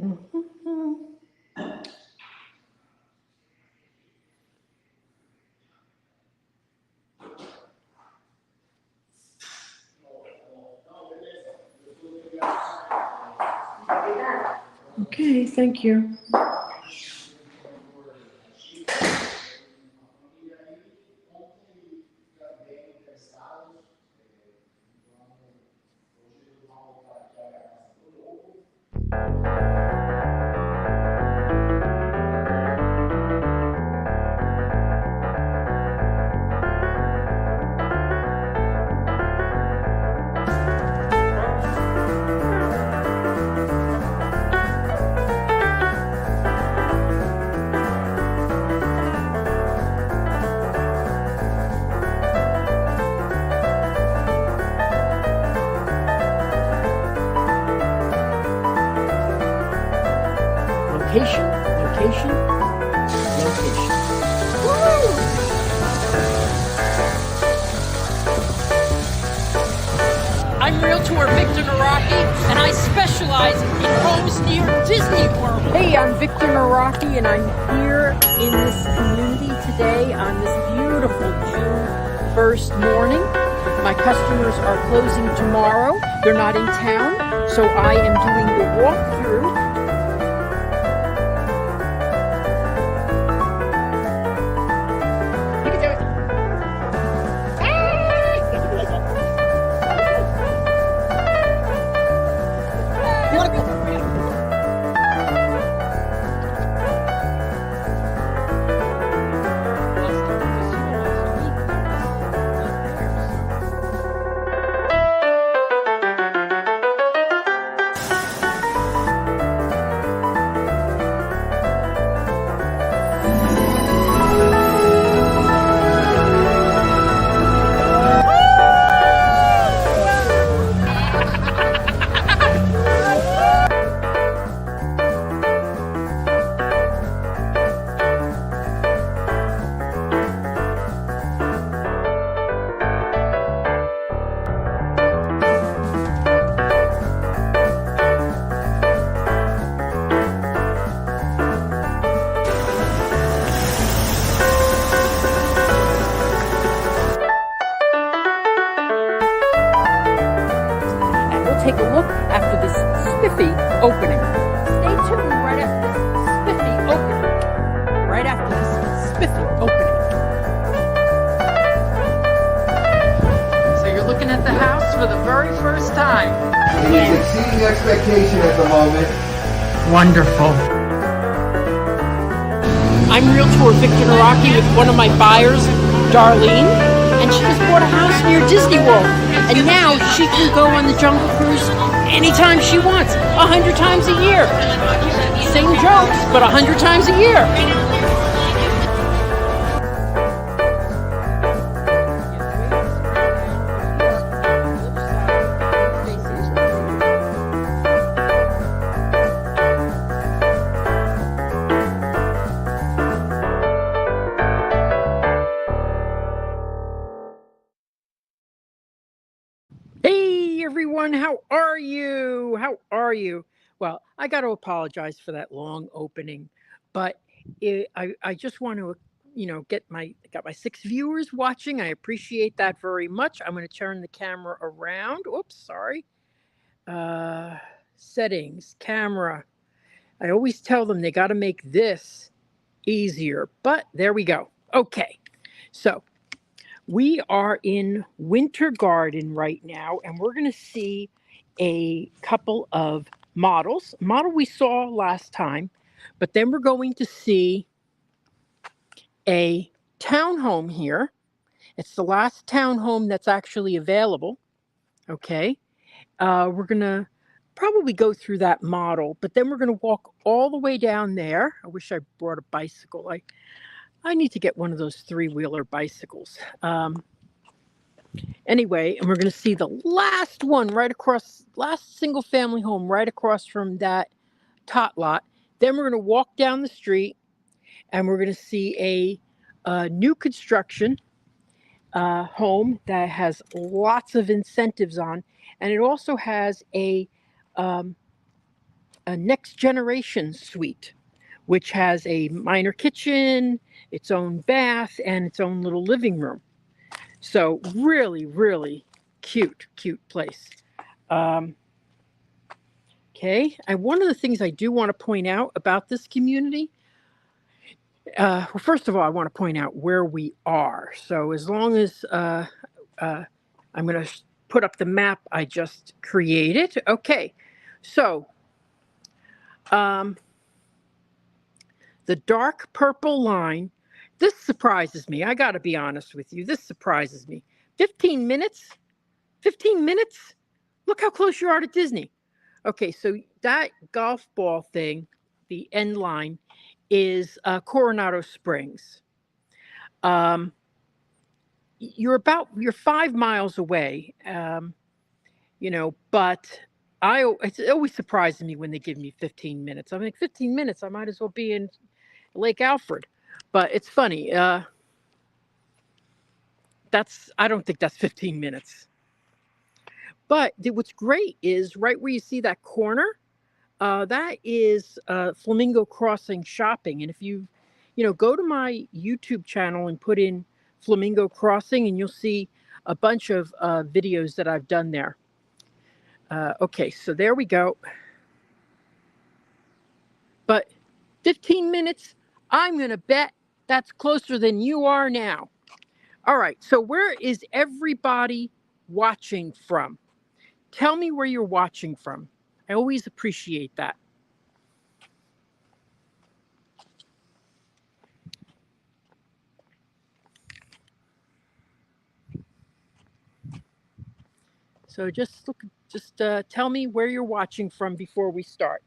Mhm. Okay, thank you. Location, location, location. I'm Realtor Victor Nawrocki, and I specialize in homes near Disney World. Hey, I'm Victor Nawrocki, and I'm here in this community today on this beautiful June 1st morning. My customers are closing tomorrow. They're not in town, so I am doing the walkthrough. Take a look after this spiffy opening. Stay tuned right after this spiffy opening. Right after this spiffy opening. So you're looking at the house for the very first time. It is exceeding expectation at the moment. Wonderful. I'm Realtor Victor Nawrocki with one of my buyers, Darlene, and she just bought a house near Disney World. And now she can go on the Jungle Cruise anytime she wants, 100 times a year. Same jokes, but 100 times a year. Hey everyone, how are you? How are you? Well, I got to apologize for that long opening, but I just want to, got my 6 viewers watching. I appreciate that very much. I'm going to turn the camera around. Oops, sorry. Uh, Settings, camera. I always tell them they got to make this easier, but there we go. Okay, so we are in Winter Garden right now, and we're going to see a couple of models. Model we saw last time, but then we're going to see a townhome here. It's the last townhome that's actually available. Okay. We're going to probably go through that model, but then we're going to walk all the way down there. I wish I brought a bicycle. I need to get one of those three-wheeler bicycles. Anyway, and we're going to see the last one right across, last single family home right across from that tot lot. Then we're going to walk down the street and we're going to see a new construction home that has lots of incentives on. And it also has a a next generation suite, which has a minor kitchen, its own bath, and its own little living room. So really, really cute, cute place. Um, okay, and one of the things I do want to point out about this community, well, first of all, I want to point out where we are. So as long as I'm going to put up the map I just created. Okay, so um, the dark purple line, this surprises me. I got to be honest with you. This surprises me. 15 minutes? 15 minutes? Look how close you are to Disney. Okay, so that golf ball thing, the end line, is Coronado Springs. You're 5 miles away, but it always surprises me when they give me 15 minutes. I'm like, 15 minutes, I might as well be in Lake Alfred. But it's funny. I don't think that's 15 minutes. But what's great is right where you see that corner, that is Flamingo Crossing shopping. And if you go to my YouTube channel and put in Flamingo Crossing, and you'll see a bunch of videos that I've done there. Okay, so there we go. But 15 minutes, I'm going to bet that's closer than you are now. All right, so where is everybody watching from? Tell me where you're watching from. I always appreciate that. So just tell me where you're watching from before we start.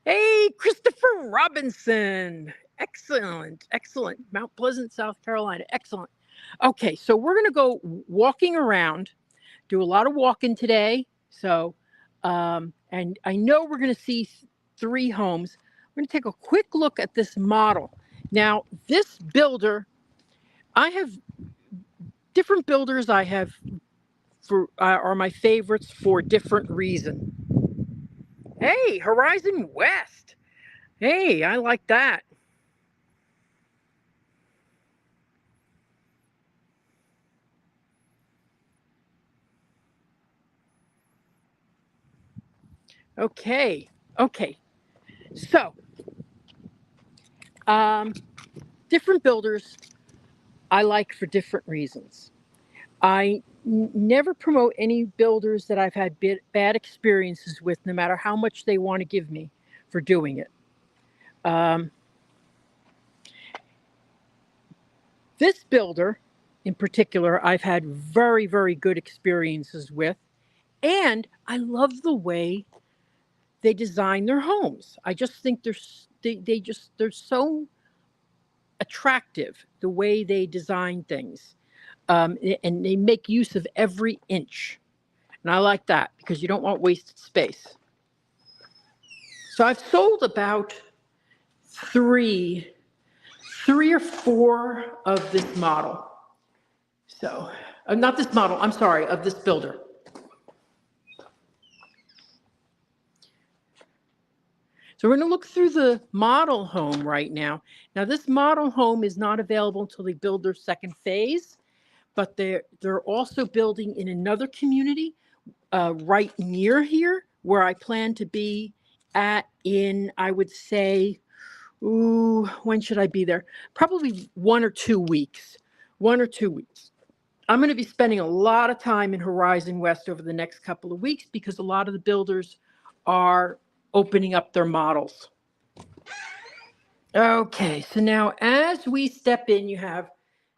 Hey, Christopher Robinson. Excellent, excellent. Mount Pleasant, South Carolina. Excellent. Okay, so we're going to go walking around, do a lot of walking today. So, and I know we're going to see 3 homes. We're going to take a quick look at this model. Now, this builder, I have different builders I have are my favorites for different reasons. Hey, Horizon West. Hey, I like that. Okay. So, different builders I like for different reasons. I never promote any builders that I've had bad experiences with, no matter how much they want to give me for doing it. This builder in particular, I've had very, very good experiences with, and I love the way they design their homes. I just think they're so attractive the way they design things, and they make use of every inch, and I like that because you don't want wasted space. So I've sold about three or four of this model. So not this model, I'm sorry, of this builder. So we're going to look through the model home right now. Now, this model home is not available until they build their second phase, but they're also building in another community right near here, where I plan to be in, I would say, when should I be there? Probably 1 or 2 weeks. 1 or 2 weeks. I'm going to be spending a lot of time in Horizon West over the next couple of weeks because a lot of the builders are opening up their models. Okay, so now as we step in, you have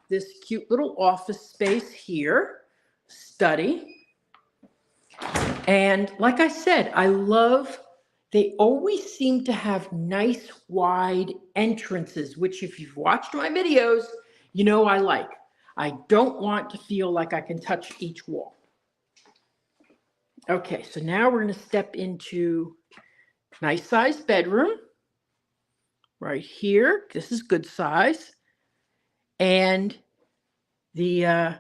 this cute little office space here, study. And like I said, they always seem to have nice wide entrances, which if you've watched my videos, you know I like. I don't want to feel like I can touch each wall. Okay, so now we're going to step into nice sized bedroom right here. This is good size. And the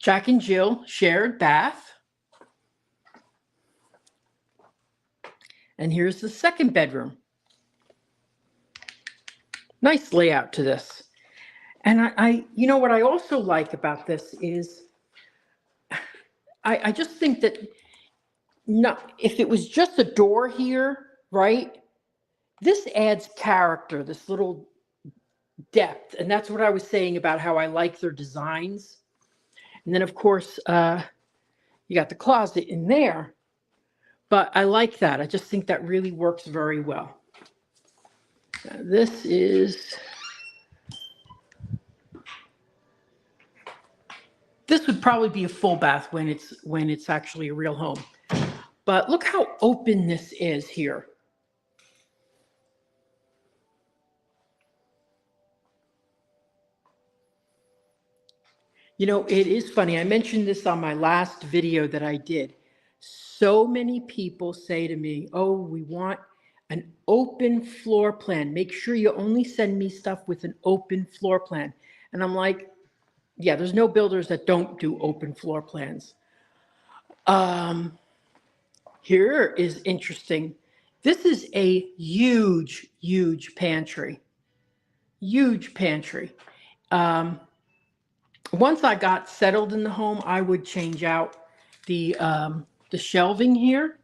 Jack and Jill shared bath. And here's the second bedroom. Nice layout to this. And I you know what I also like about this is I just think that if it was just a door here, right? This adds character, this little depth. And that's what I was saying about how I like their designs. And then, of course, you got the closet in there. But I like that. I just think that really works very well. Now, this would probably be a full bath when it's actually a real home. But look how open this is here. You know, it is funny. I mentioned this on my last video that I did. So many people say to me, oh, we want an open floor plan. Make sure you only send me stuff with an open floor plan. And I'm like, yeah, there's no builders that don't do open floor plans. Here is interesting. This is a huge, huge pantry. Huge pantry. Once I got settled in the home, I would change out the shelving here,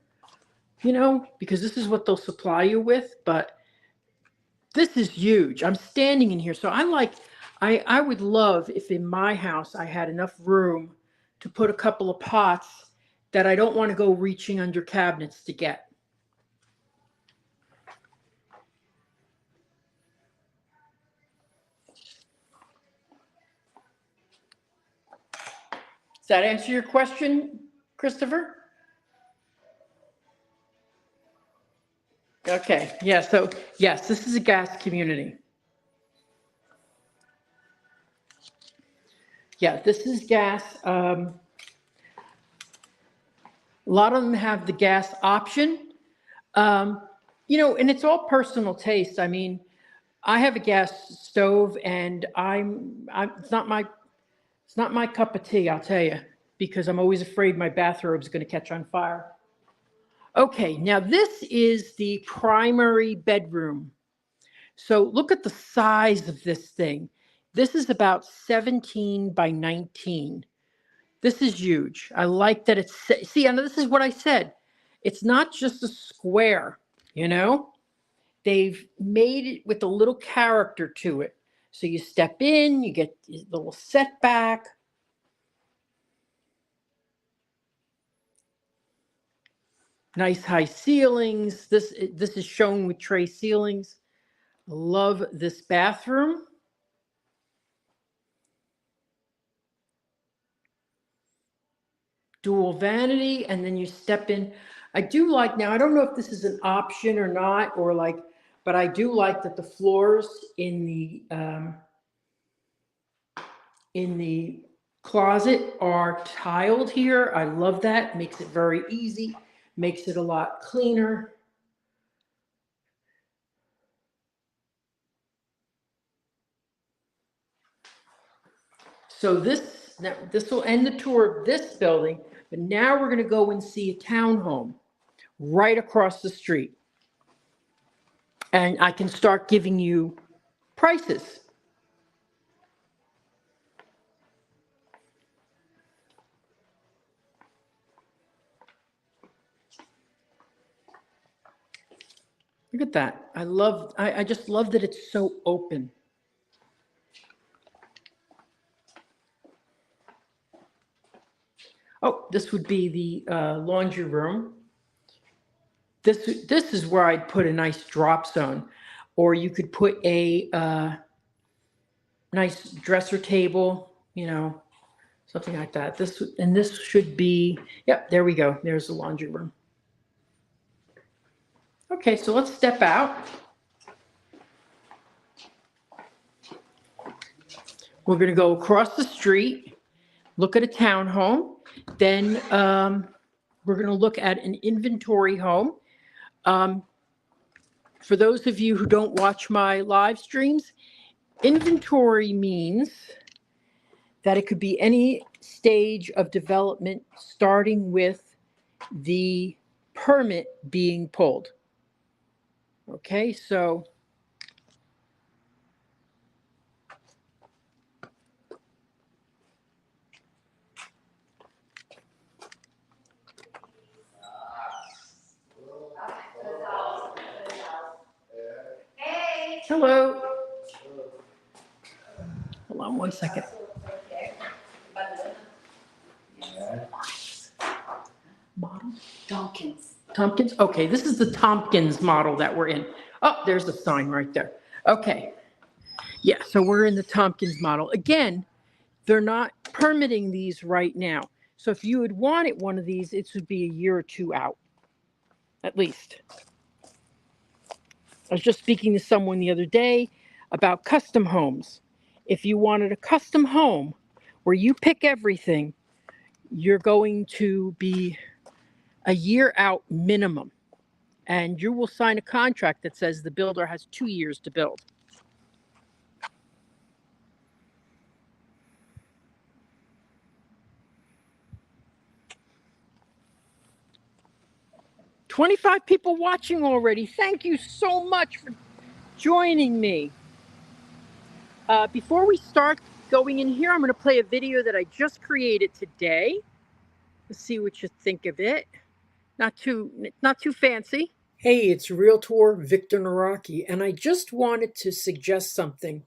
you know, because this is what they'll supply you with. But this is huge. I'm standing in here. So I would love if in my house I had enough room to put a couple of pots that I don't want to go reaching under cabinets to get. Does that answer your question, Christopher? Okay, yeah, so yes, this is a gas community. Yeah, this is gas. A lot of them have the gas option. You know, and it's all personal taste. I mean, I have a gas stove and it's not my cup of tea, I'll tell you, because I'm always afraid my bathrobe's going to catch on fire. Okay, now this is the primary bedroom. So look at the size of this thing. This is about 17 by 19. This is huge. I like that it's, see, and this is what I said. It's not just a square, you know? They've made it with a little character to it. So you step in, you get a little setback. Nice high ceilings. This is shown with tray ceilings. I love this bathroom. Dual vanity, and then you step in. I do like, now I don't know if this is an option or not, or like, but I do like that the floors in the closet are tiled here. I love that. Makes it very easy. Makes it a lot cleaner. So this will end the tour of this building, but now we're going to go and see a townhome right across the street. And I can start giving you prices. Look at that. I just love that it's so open. Oh, this would be the laundry room. This is where I'd put a nice drop zone, or you could put a nice dresser table, you know, something like that. This should be, yep, there we go. There's the laundry room. Okay, so let's step out. We're going to go across the street, look at a townhome. Then we're going to look at an inventory home. For those of you who don't watch my live streams, inventory means that it could be any stage of development, starting with the permit being pulled. Okay, so hello. Hold on one second. Model? Tompkins? Okay, this is the Tompkins model that we're in. Oh, there's the sign right there. Okay. Yeah, so we're in the Tompkins model. Again, they're not permitting these right now. So if you had wanted one of these, it would be a year or two out, at least. I was just speaking to someone the other day about custom homes. If you wanted a custom home where you pick everything, you're going to be a year out minimum. And you will sign a contract that says the builder has 2 years to build. "25 people watching already. Thank you so much for joining me. Before we start going in here, I'm going to play a video that I just created today. Let's see what you think of it. Not too fancy. Hey, it's Realtor Victor Nawrocki, and I just wanted to suggest something.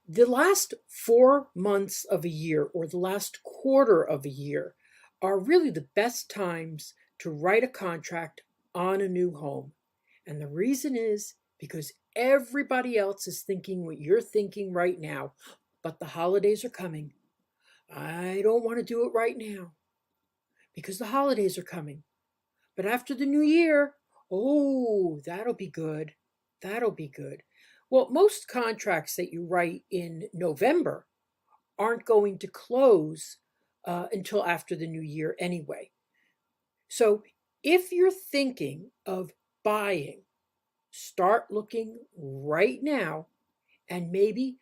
The last 4 months of a year, or the last quarter of a year, are really the best times to write a contract on a new home. And the reason is because everybody else is thinking what you're thinking right now, but the holidays are coming. I don't want to do it right now because the holidays are coming. But after the new year, oh, that'll be good. That'll be good. Well, most contracts that you write in November aren't going to close until after the new year anyway. So if you're thinking of buying, start looking right now and maybe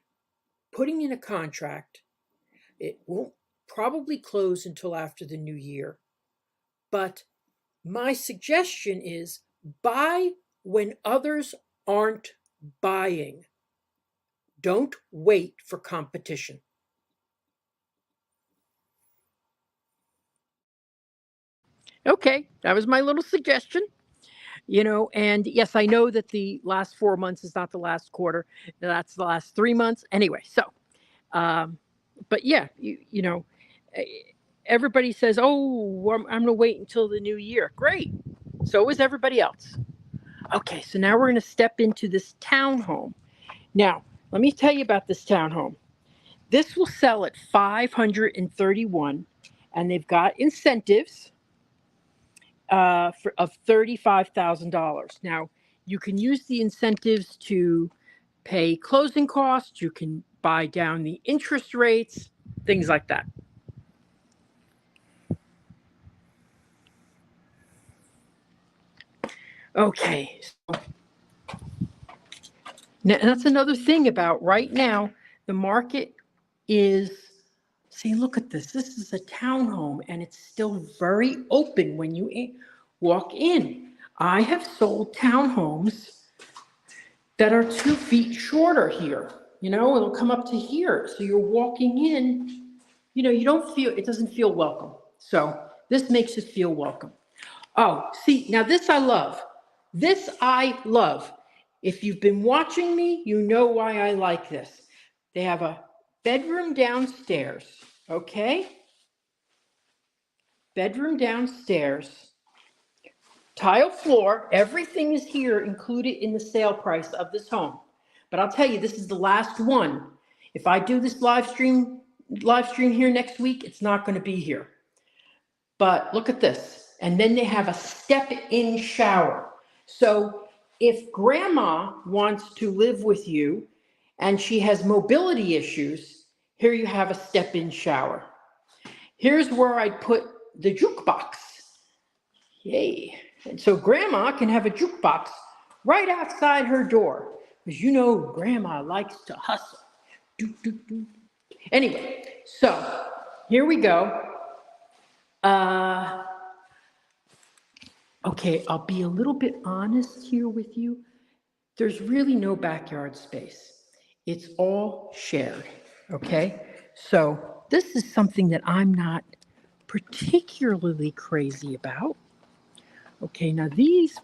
putting in a contract. It won't probably close until after the new year. But my suggestion is buy when others aren't buying. Don't wait for competition. Okay, that was my little suggestion. And yes, I know that the last 4 months is not the last quarter. That's the last 3 months. Anyway, so, but yeah, eh, everybody says, oh, I'm going to wait until the new year. Great. So is everybody else. Okay, so now we're going to step into this townhome. Now, let me tell you about this townhome. This will sell at $531, and they've got incentives of $35,000. Now, you can use the incentives to pay closing costs. You can buy down the interest rates, things like that. Okay. So now, that's another thing about right now. The market is, see, look at this. This is a townhome, and it's still very open when you walk in. I have sold townhomes that are 2 feet shorter here. It'll come up to here. So you're walking in, you don't feel, it doesn't feel welcome. So this makes it feel welcome. Oh, see, now this I love. This I love. If you've been watching me, you know why I like this. They have a bedroom downstairs, okay? Bedroom downstairs. Tile floor, everything is here included in the sale price of this home. But I'll tell you, this is the last one. If I do this live stream here next week, it's not going to be here. But look at this. And then they have a step-in shower. So if grandma wants to live with you and she has mobility issues, here you have a step-in shower. Here's where I put the jukebox. Yay. And so grandma can have a jukebox right outside her door. Because grandma likes to hustle. Anyway, so here we go. Okay, I'll be a little bit honest here with you. There's really no backyard space. It's all shared, okay? So this is something that I'm not particularly crazy about. Okay, now these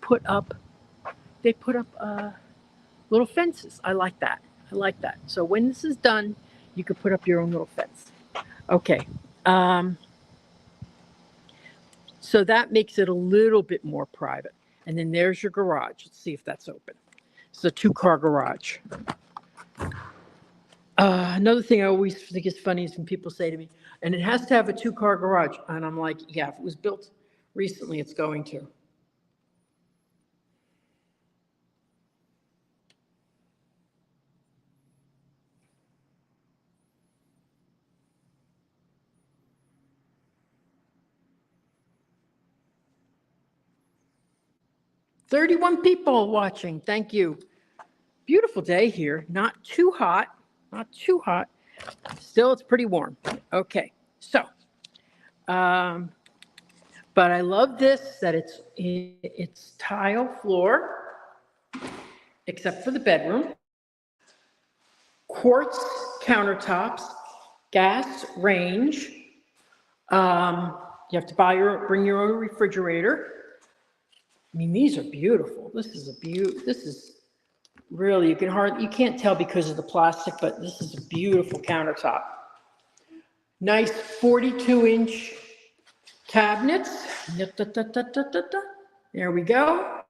they put up little fences. I like that. I like that. So when this is done, you could put up your own little fence. Okay. So that makes it a little bit more private. And then there's your garage. Let's see if that's open. It's a 2-car garage. Another thing I always think is funny is when people say to me, and it has to have a 2-car garage. And I'm like, yeah, if it was built recently, it's going to. "31 people watching. Thank you. Beautiful day here. Not too hot. Not too hot. Still, it's pretty warm. Okay. So, but I love this, that it's tile floor, except for the bedroom. Quartz countertops, gas range. You have to bring your own refrigerator. I mean, these are beautiful. This is really, you can't tell because of the plastic, but this is a beautiful countertop. Nice 42-inch cabinets. There we go.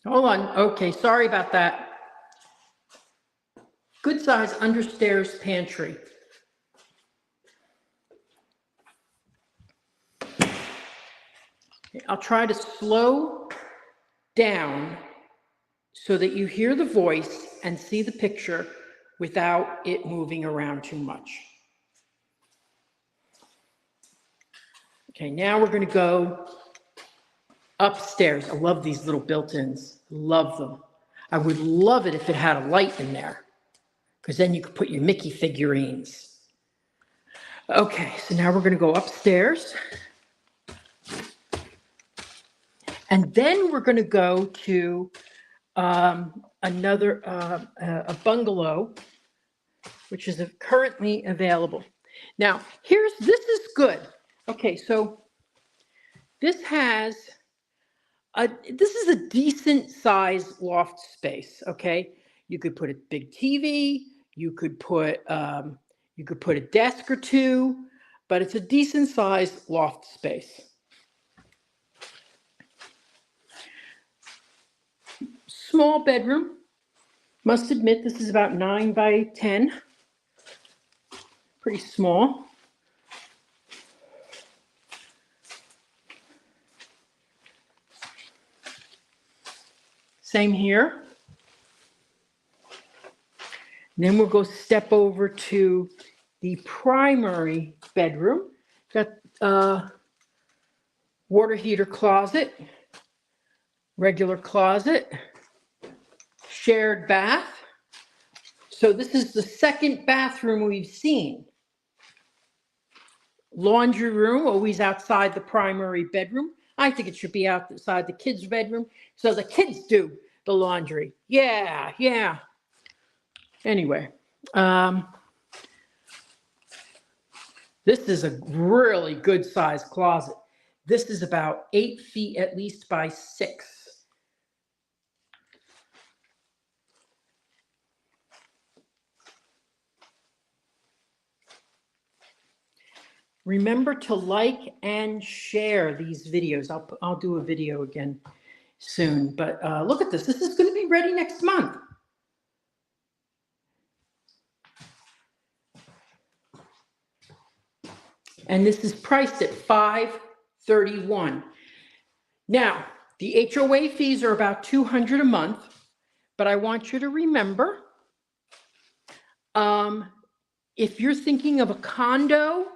Hold on. Okay, sorry about that. Good size understairs pantry. I'll try to slow down so that you hear the voice and see the picture without it moving around too much. Okay, now we're going to go upstairs. I love these little built-ins. Love them. I would love it if it had a light in there, because then you could put your Mickey figurines. Okay, so now we're going to go upstairs. And then we're going to go to another a bungalow, which is currently available. Now, this is good. Okay, so this is a decent size loft space. Okay, you could put a big TV, you could put a desk or two, but it's a decent size loft space. Small bedroom. Must admit, this is about 9 by 10. Pretty small. Same here. And then we'll go step over to the primary bedroom. Got water heater closet, regular closet, shared bath. So this is the second bathroom we've seen. Laundry room, always outside the primary bedroom. I think it should be outside the kids' bedroom so the kids do the laundry. Yeah. Anyway, this is a really good sized closet. This is about 8 feet at least by 6. Remember to like and share these videos. I'll do a video again soon, but look at this. This is going to be ready next month. And this is priced at $531. Now, the HOA fees are about $200 a month, but I want you to remember, if you're thinking of a condo,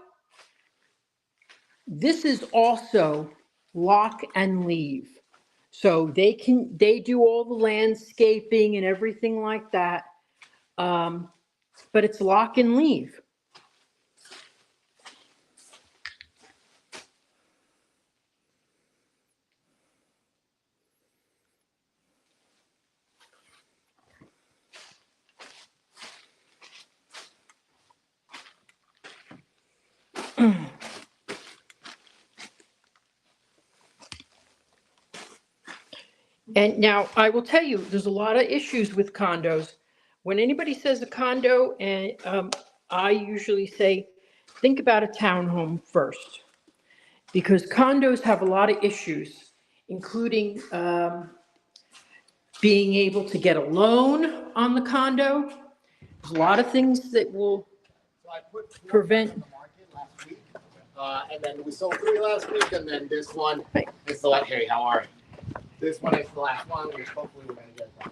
this is also lock and leave. So they do all the landscaping and everything like that. But it's lock and leave. And now I will tell you, there's a lot of issues with condos. When anybody says a condo, and I usually say, think about a townhome first, because condos have a lot of issues, including being able to get a loan on the condo. There's a lot of things that will So I put four prevent. on the market last week, and then we sold 3 last week, and then this one Right. is the last. Hey, how are you? This one is the last one, which hopefully we're gonna get it done.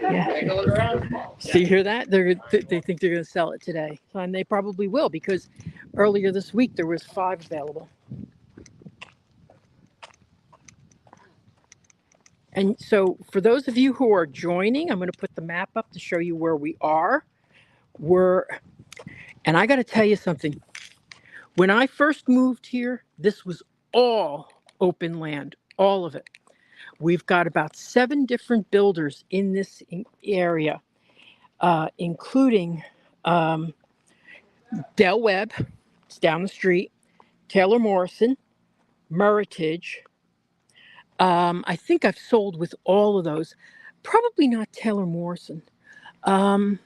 Yeah. Take a look around. So you hear that? They think they're going to sell it today, and they probably will, because earlier this week there was 5 available. And so for those of you who are joining, I'm going to put the map up to show you where we are. And I got to tell you something. When I first moved here, this was all open land, all of it. We've got about 7 different builders in this area, including Del Webb, it's down the street, Taylor Morrison, Meritage. I think I've sold with all of those. Probably not Taylor Morrison. Who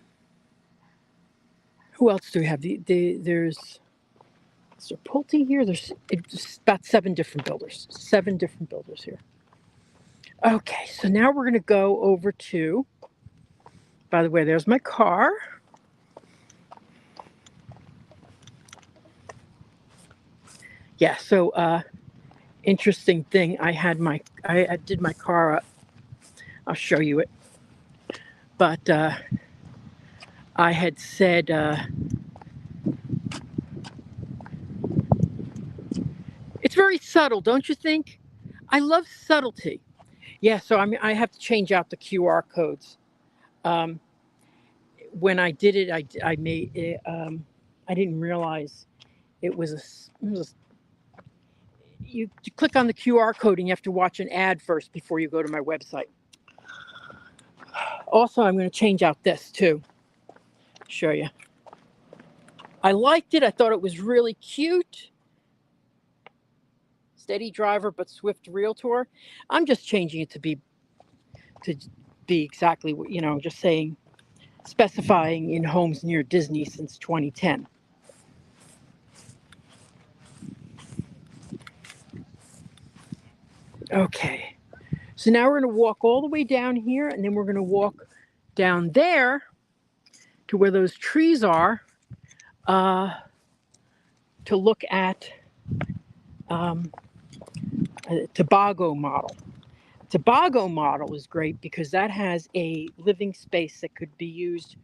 else do we have? There's Pulte here. There's about 7 different builders. 7 different builders here. Okay, so now we're going to go over to, by the way, there's my car. Yeah, so interesting thing. I did my car up. I'll show you it. But I had said it's very subtle, don't you think? I love subtlety. Yeah, so I have to change out the QR codes. When I did it, I made it, I didn't realize it was you click on the QR code and you have to watch an ad first before you go to my website. Also, I'm going to change out this too. Show you. I liked it. I thought it was really cute. Steady driver, but swift realtor. I'm just changing it to be exactly what, just saying, specifying in homes near Disney since 2010. Okay, so now we're going to walk all the way down here, and then we're going to walk down there to where those trees are to look at a Tobago model. Tobago model is great because that has a living space that could be used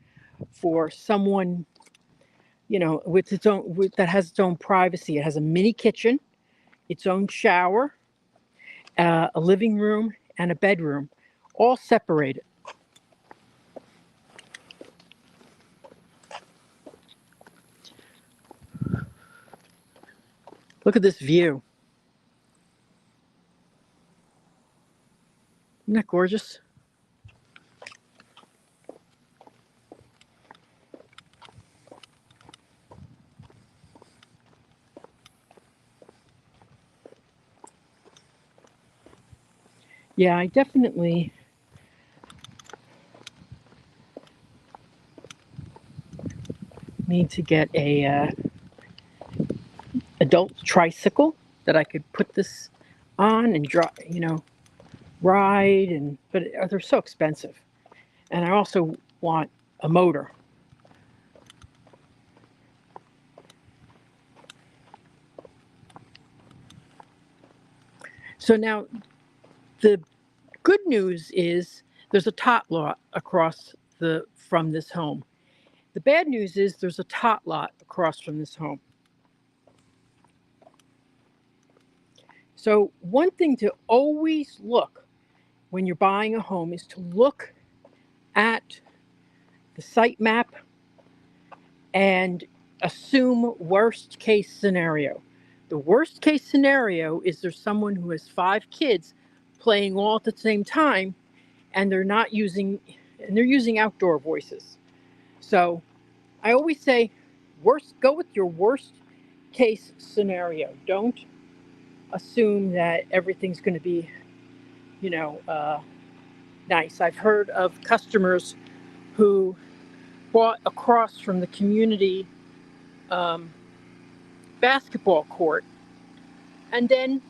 for someone, with its own, that has its own privacy. It has a mini kitchen, its own shower, a living room, and a bedroom, all separated. Look at this view. Isn't that gorgeous? Yeah, I definitely need to get a adult tricycle that I could put this on and ride, but they're so expensive. And I also want a motor. So now the good news is there's a tot lot across from this home. The bad news is there's a tot lot across from this home. So one thing to always look when you're buying a home is to look at the site map and assume worst case scenario. The worst case scenario is there's someone who has 5 kids playing all at the same time and they're using outdoor voices. So I always say go with your worst case scenario. Don't assume that everything's going to be, you know, nice. I've heard of customers who bought across from the community um, basketball court, and then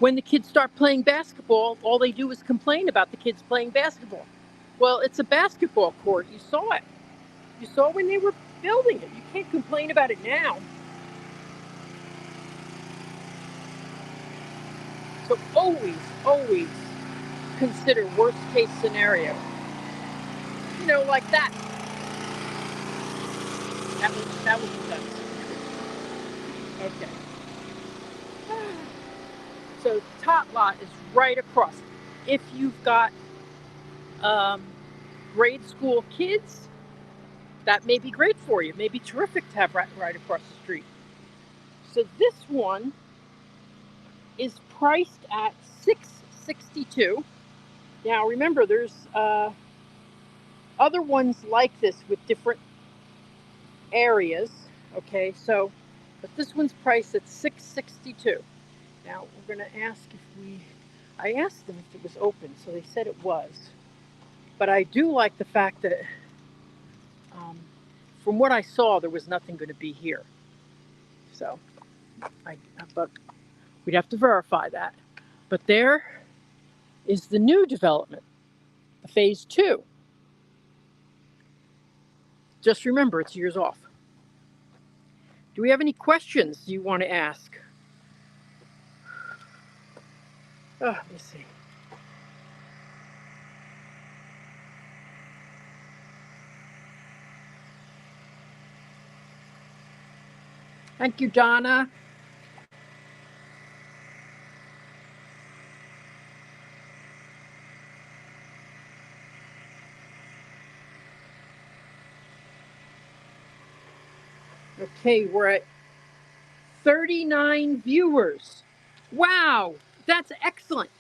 when the kids start playing basketball, all they do is complain about the kids playing basketball. Well, it's a basketball court. You saw it. You saw when they were building it. You can't complain about it now. So always consider worst case scenario. You know, like that. That was nuts. Okay. So top lot is right across. If you've got um, grade school kids, that may be great for you. May be terrific to have right across the street. So this one is priced at $662. Now remember, there's other ones like this with different areas. Okay, so but this one's priced at $662. Now we're going to ask I asked them if it was open, so they said it was. But I do like the fact that um, from what I saw, there was nothing going to be here. So, but we'd have to verify that. But there is the new development, the phase 2. Just remember, it's years off. Do we have any questions you want to ask? Let me see. Thank you, Donna. Okay, we're at 39 viewers. Wow, that's excellent.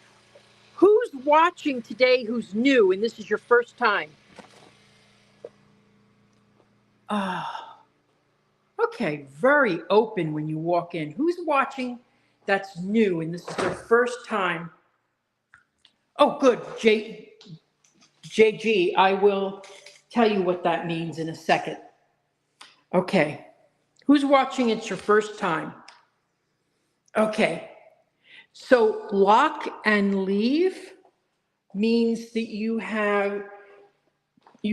Who's watching today who's new and this is your first time? Okay, very open when you walk in. Who's watching that's new and this is their first time? Oh, good. JG, I will tell you what that means in a second. Okay, who's watching it's your first time? Okay, so lock and leave means that you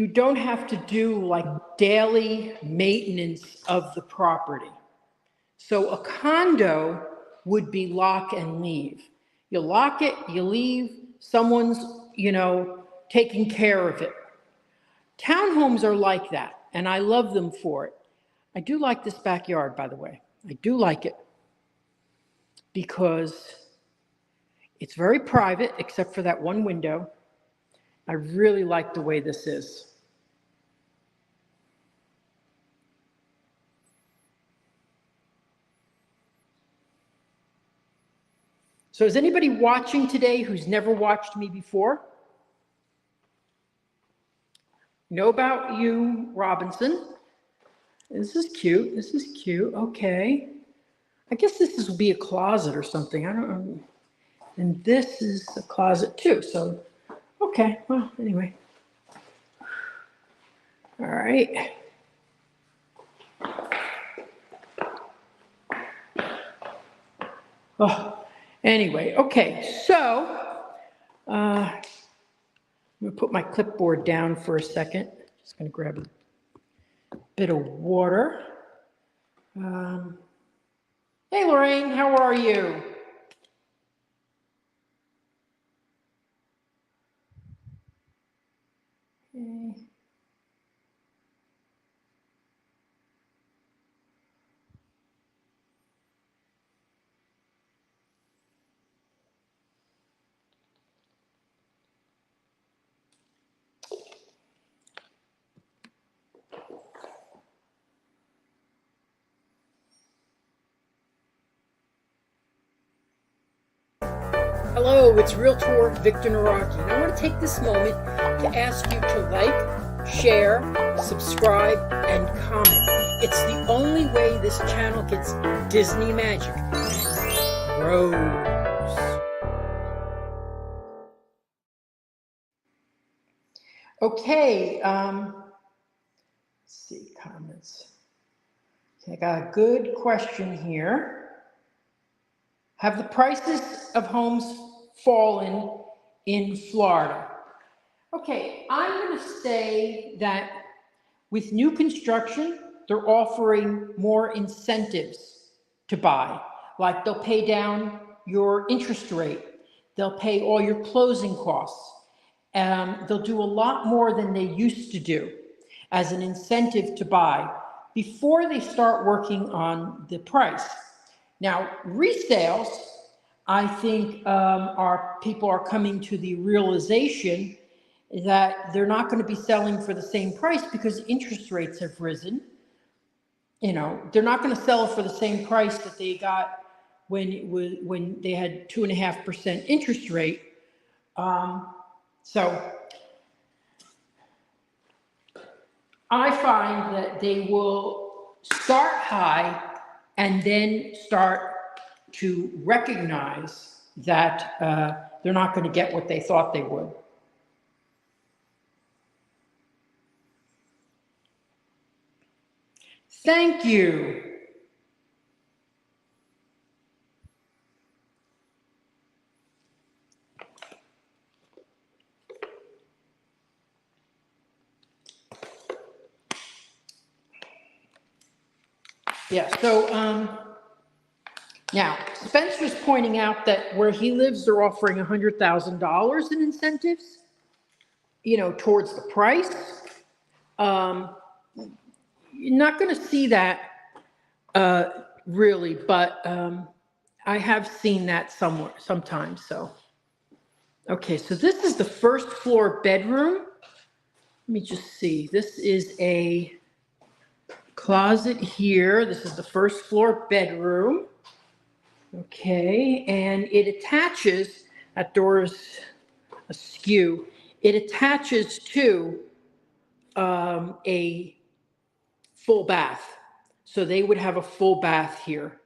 don't have to do like daily maintenance of the property. So a condo would be lock and leave. You lock it, you leave, someone's, taking care of it. Townhomes are like that, and I love them for it. I do like this backyard, by the way. I do like it because it's very private, except for that one window. I really like the way this is. So is anybody watching today who's never watched me before? Know about you, Robinson. This is cute. This is cute. Okay. I guess this will be a closet or something. I don't know. And this is a closet too. So, okay. Well, anyway. All right. Oh, anyway. Okay. So, I'm going to put my clipboard down for a second. Just going to grab a bit of water. Hey, Lorraine, how are you? Okay. Hello, it's Realtor Victor Nawrocki, and I want to take this moment to ask you to like, share, subscribe, and comment. It's the only way this channel gets Disney magic and grows. Okay, let's see, comments. Okay, I got a good question here. Have the prices of homes fallen in Florida? Okay, I'm going to say that with new construction, they're offering more incentives to buy. Like they'll pay down your interest rate. They'll pay all your closing costs. They'll do a lot more than they used to do as an incentive to buy before they start working on the price. Now, resales, I think our people are coming to the realization that they're not going to be selling for the same price because interest rates have risen. You know, they're not going to sell for the same price that they got when they had 2.5% interest rate. So I find that they will start high and then start to recognize that they're not going to get what they thought they would. Thank you. Yeah, so now Spencer's pointing out that where he lives, they're offering $100,000 in incentives, you know, towards the price. You're not going to see that really, but I have seen that somewhere, sometimes. So, okay, so this is the first floor bedroom. Let me just see. This is a closet here. This is the first floor bedroom. Okay, and it attaches, that door is askew, it attaches to a full bath. So they would have a full bath here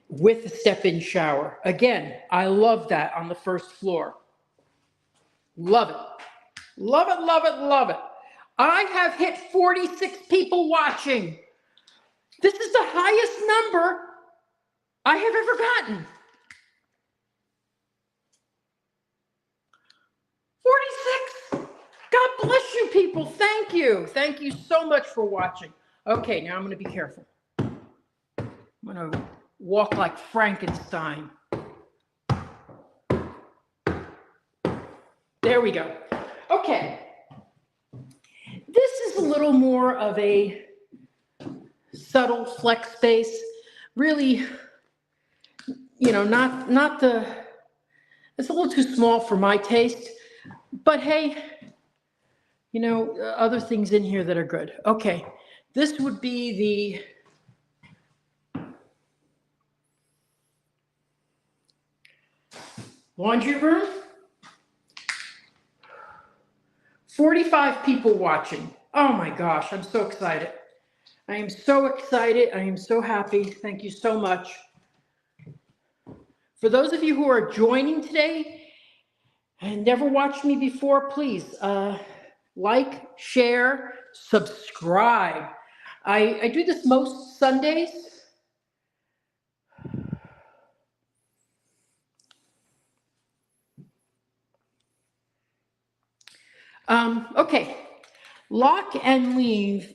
with a step-in shower. Again, I love that on the first floor. Love it. Love it, love it, love it. I have hit 46 people watching. This is the highest number I have ever gotten. 46. God bless you people. Thank you. Thank you so much for watching. Okay, now I'm going to be careful. I'm going to walk like Frankenstein. There we go. Okay. This is a little more of a subtle flex space. Really, you know, not the, it's a little too small for my taste, but hey, you know, other things in here that are good. Okay, this would be the laundry room. 45 people watching. Oh my gosh, I'm so excited. I am so excited. I am so happy. Thank you so much. For those of you who are joining today and never watched me before, please like, share, subscribe. I do this most Sundays. Okay, lock and leave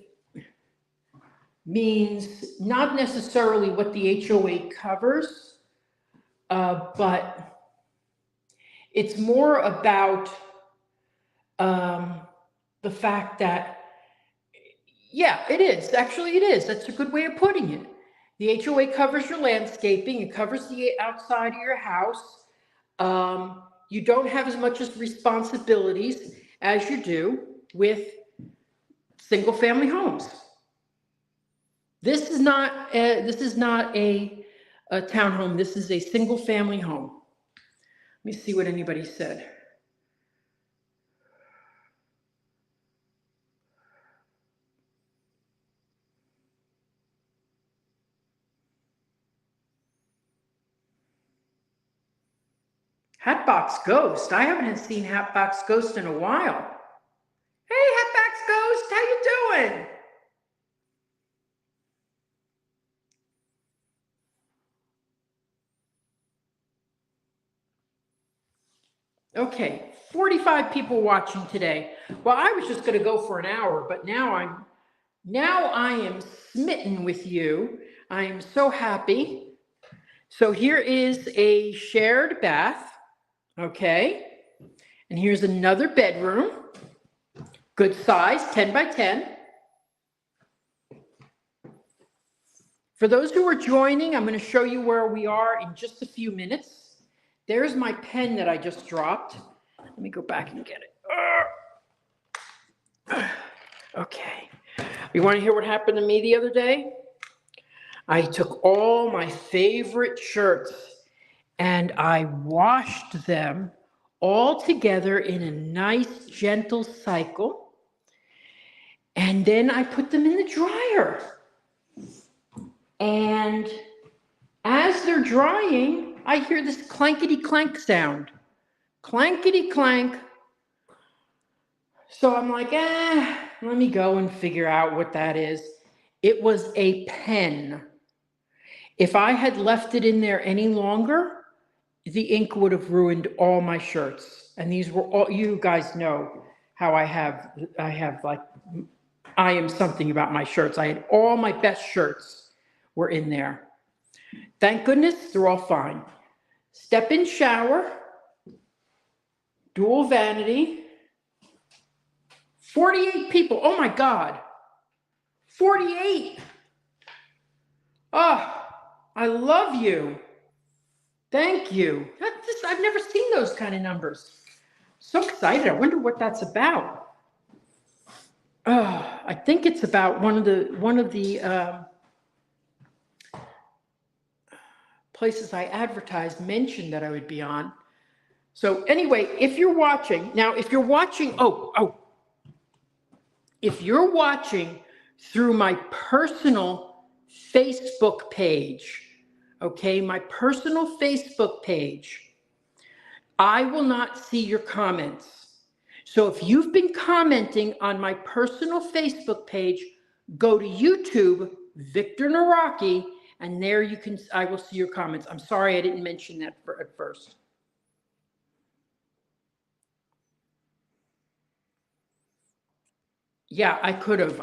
means not necessarily what the HOA covers, but it's more about the fact that, yeah, it is. Actually, it is. That's a good way of putting it. The HOA covers your landscaping. It covers the outside of your house. You don't have as much as responsibilities as you do with single-family homes. This is not a townhome. This is a single-family home. Let me see what anybody said. Hatbox Ghost. I haven't seen Hatbox Ghost in a while. Hey, Hatbox Ghost, how you doing? Okay, 45 people watching today. Well, I was just going to go for an hour, but now I am smitten with you. I am so happy. So here is a shared bath, okay? And here's another bedroom, good size, 10 by 10. For those who are joining, I'm going to show you where we are in just a few minutes. There's my pen that I just dropped. Let me go back and get it. Okay. You want to hear what happened to me the other day? I took all my favorite shirts and I washed them all together in a nice, gentle cycle. And then I put them in the dryer. And as they're drying, I hear this clankety clank sound. Clankety clank. So I'm like, let me go and figure out what that is. It was a pen. If I had left it in there any longer, the ink would have ruined all my shirts. And these were all, you guys know how I have like, I am something about my shirts. I had all my best shirts were in there. Thank goodness they're all fine. Step in shower, dual vanity, 48 people. Oh my God. 48. Oh, I love you. Thank you. I've never seen those kind of numbers. So excited. I wonder what that's about. Oh, I think it's about one of the places I advertised mentioned that I would be on. So anyway, if you're watching, if you're watching through my personal Facebook page, okay, my personal Facebook page, I will not see your comments. So if you've been commenting on my personal Facebook page, go to YouTube, Victor Nawrocki, and there I will see your comments. I'm sorry I didn't mention that at first. Yeah, I could have.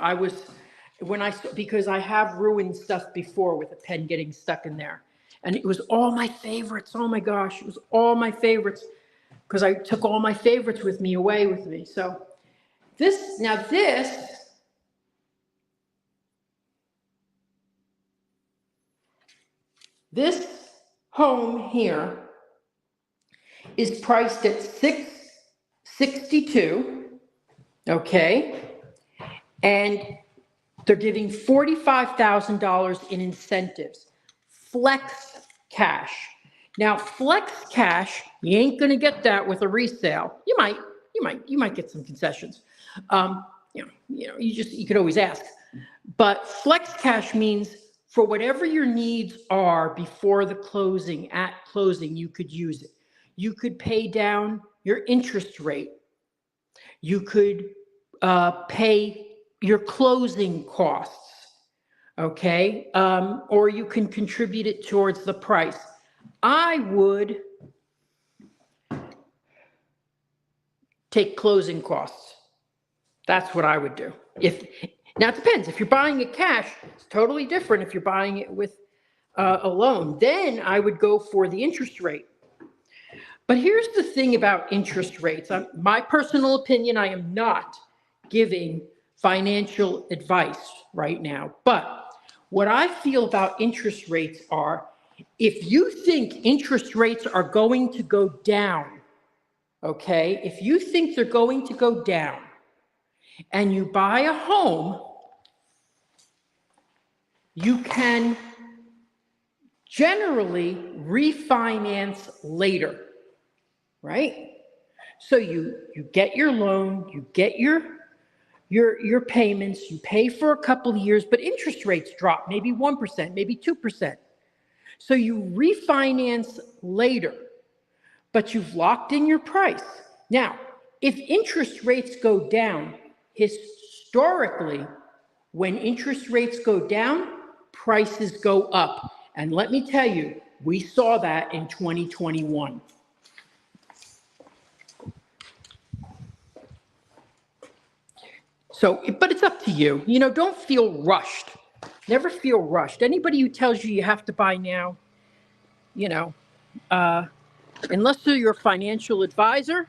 Because I have ruined stuff before with a pen getting stuck in there. And it was all my favorites. Oh my gosh, it was all my favorites. Because I took all my favorites with me away with me. So this home here is priced at $662. Okay. And they're giving $45,000 in incentives. Flex cash. Now, flex cash, you ain't gonna get that with a resale. You might get some concessions. You could always ask. But flex cash means for whatever your needs are before the closing, at closing, you could use it. You could pay down your interest rate. You could pay your closing costs, okay? Or you can contribute it towards the price. I would take closing costs. That's what I would do. Now it depends. If you're buying it cash, it's totally different if you're buying it with a loan. Then I would go for the interest rate. But here's the thing about interest rates. My personal opinion, I am not giving financial advice right now. But what I feel about interest rates are, if you think interest rates are going to go down, okay, if you think they're going to go down and you buy a home, you can generally refinance later. right? So you get your loan, you get your payments, you pay for a couple of years, but interest rates drop, maybe 1%, maybe 2%. So you refinance later, but you've locked in your price. Now, if interest rates go down, historically, when interest rates go down, prices go up. And let me tell you, we saw that in 2021. So, but it's up to you. You know, don't feel rushed. Never feel rushed. Anybody who tells you you have to buy now, you know, unless they're your financial advisor,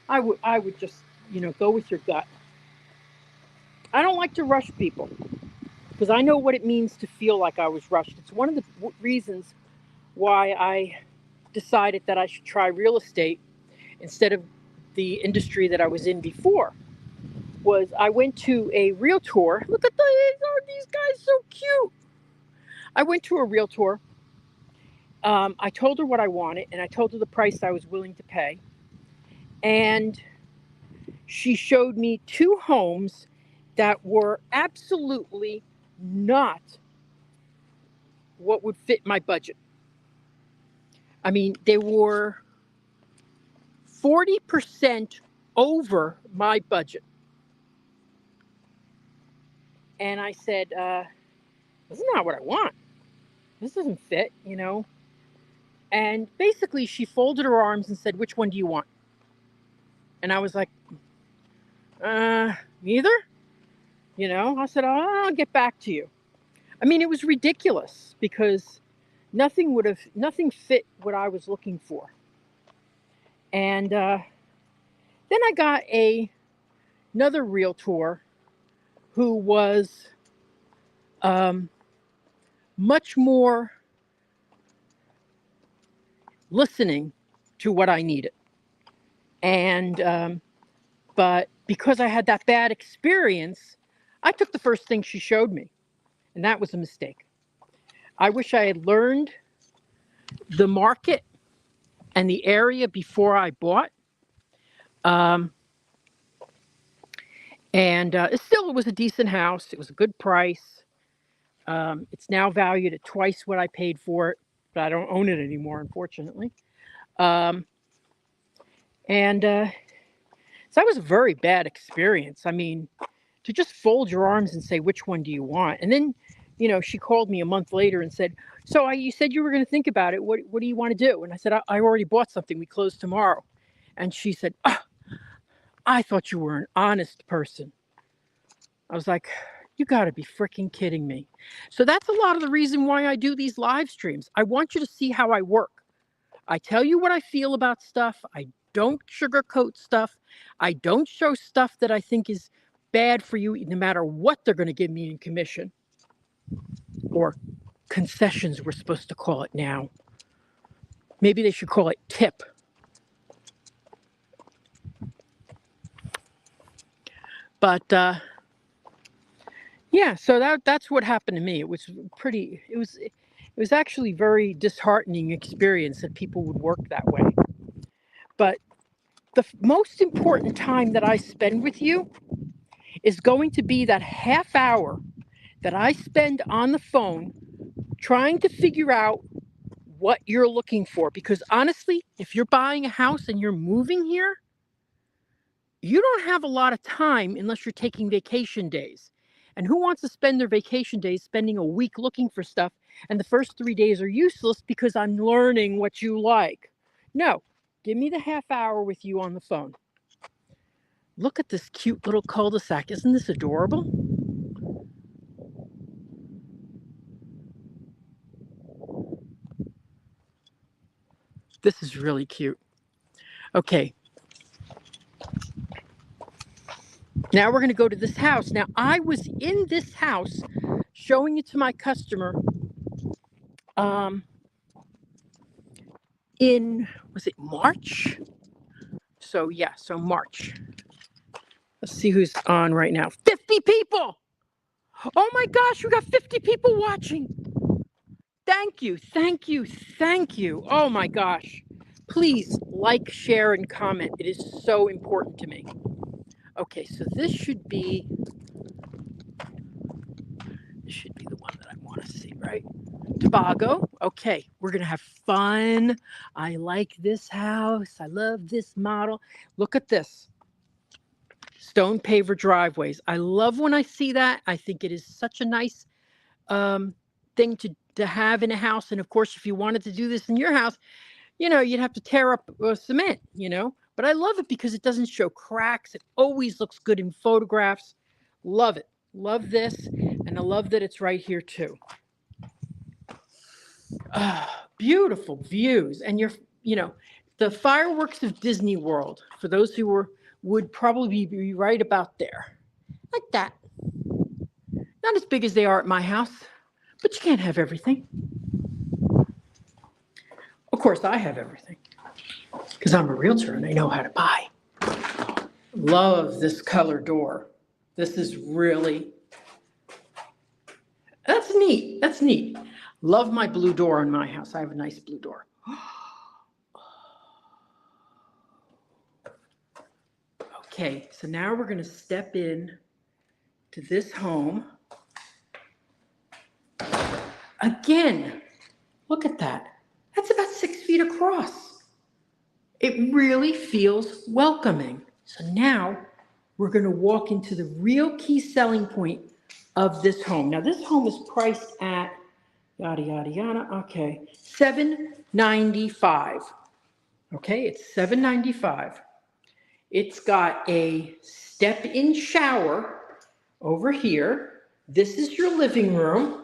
I would just, go with your gut. I don't like to rush people because I know what it means to feel like I was rushed. It's one of the reasons why I decided that I should try real estate instead of the industry that I was in before. Was I went to a realtor. Look at these guys, so cute. I went to a realtor. I told her what I wanted, and I told her the price I was willing to pay. And she showed me 2 homes that were absolutely not what would fit my budget. I mean, they were 40% over my budget. And I said, this is not what I want. This doesn't fit, And basically, she folded her arms and said, which one do you want? And I was like, neither. I said, I'll get back to you. I mean, it was ridiculous because nothing fit what I was looking for. And then I got another realtor who was much more listening to what I needed. And but because I had that bad experience, I took the first thing she showed me, and that was a mistake. I wish I had learned the market and the area before I bought. And it was a decent house. It was a good price. It's now valued at twice what I paid for it, but I don't own it anymore, unfortunately. So that was a very bad experience. I mean, to just fold your arms and say, which one do you want? And then, she called me a month later and said, so you said you were going to think about it. What do you want to do? And I said, I already bought something. We close tomorrow. And she said, I thought you were an honest person. I was like, you got to be freaking kidding me. So that's a lot of the reason why I do these live streams. I want you to see how I work. I tell you what I feel about stuff. I don't sugarcoat stuff. I don't show stuff that I think is bad for you, no matter what they're going to give me in commission. Or concessions, we're supposed to call it now. Maybe they should call it tip. But yeah, so that's what happened to me. It was actually very disheartening experience that people would work that way. But the most important time that I spend with you is going to be that half hour that I spend on the phone trying to figure out what you're looking for. Because honestly, if you're buying a house and you're moving here, you don't have a lot of time unless you're taking vacation days. And who wants to spend their vacation days spending a week looking for stuff and the first 3 days are useless because I'm learning what you like? No, give me the half hour with you on the phone. Look at this cute little cul-de-sac. Isn't this adorable? This is really cute. Okay. Now we're going to go to this house. Now, I was in this house showing it to my customer was it March? So March. Let's see who's on right now. 50 people! Oh my gosh, we got 50 people watching. Thank you. Oh my gosh. Please like, share, and comment. It is so important to me. Okay, so this should be the one that I want to see, right? Tobago. Okay, we're gonna have fun. I like this house. I love this model. Look at this. Stone paver driveways. I love when I see that. I think it is such a nice thing to have in a house. And of course, if you wanted to do this in your house, you'd have to tear up cement, But I love it because it doesn't show cracks. It always looks good in photographs. Love it. Love this. And I love that it's right here too. Beautiful views. And the fireworks of Disney World, for those who would probably be right about there. Like that. Not as big as they are at my house, but you can't have everything. Of course, I have everything because I'm a realtor and I know how to buy. Love this color door. This is really, that's neat. That's neat. Love my blue door in my house. I have a nice blue door. Okay, so now we're going to step in to this home. Again, look at that. That's about 6 feet across. It really feels welcoming. So now we're going to walk into the real key selling point of this home. Now this home is priced at yada yada yada. Okay, $795. Okay, it's $795. It's got a step-in shower over here. This is your living room.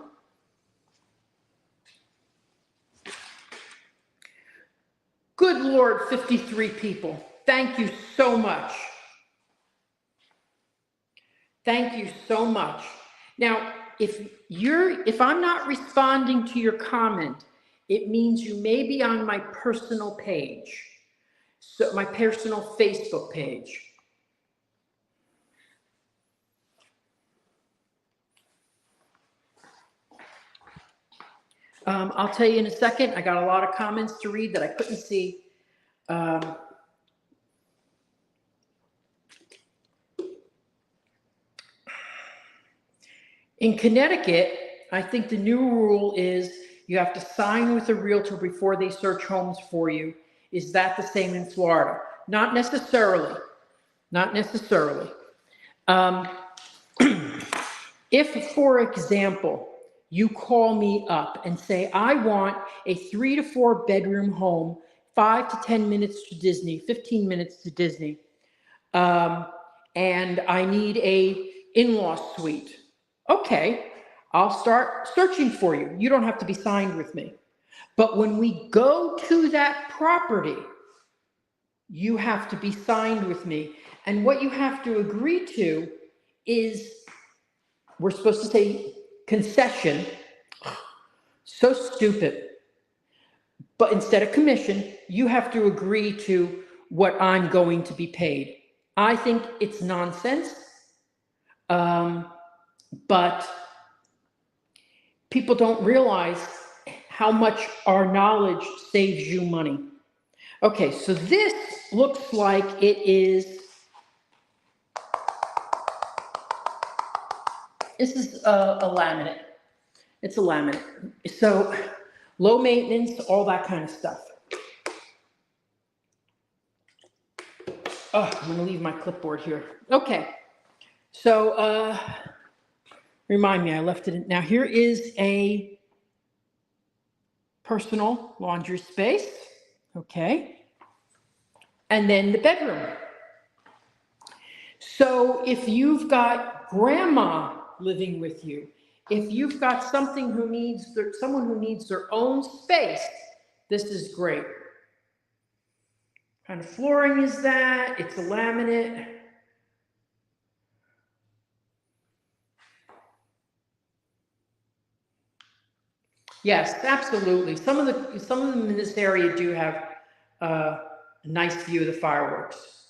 Good Lord, 53 people. Thank you so much. Thank you so much. Now, if I'm not responding to your comment, it means you may be on my personal page. So my personal Facebook page. I'll tell you in a second. I got a lot of comments to read that I couldn't see. In Connecticut, I think the new rule is you have to sign with a realtor before they search homes for you. Is that the same in Florida? Not necessarily. Not necessarily. If, for example, you call me up and say, I want a 3 to 4 bedroom home, 5 to 10 minutes to Disney, 15 minutes to Disney, and I need a in-law suite. Okay, I'll start searching for you. You don't have to be signed with me. But when we go to that property, you have to be signed with me. And what you have to agree to is, we're supposed to say concession. So stupid. But instead of commission, you have to agree to what I'm going to be paid. I think it's nonsense. But people don't realize how much our knowledge saves you money. Okay, so this looks like it is, this is a laminate. It's a laminate. So low maintenance, all that kind of stuff. Oh, I'm gonna leave my clipboard here. Okay, so remind me, I left it in. Now here is a personal laundry space, okay? And then the bedroom. So if you've got grandma living with you, if you've got someone who needs their own space, this is great. What kind of flooring is that? It's a laminate. Yes, absolutely. Some of them in this area do have a nice view of the fireworks.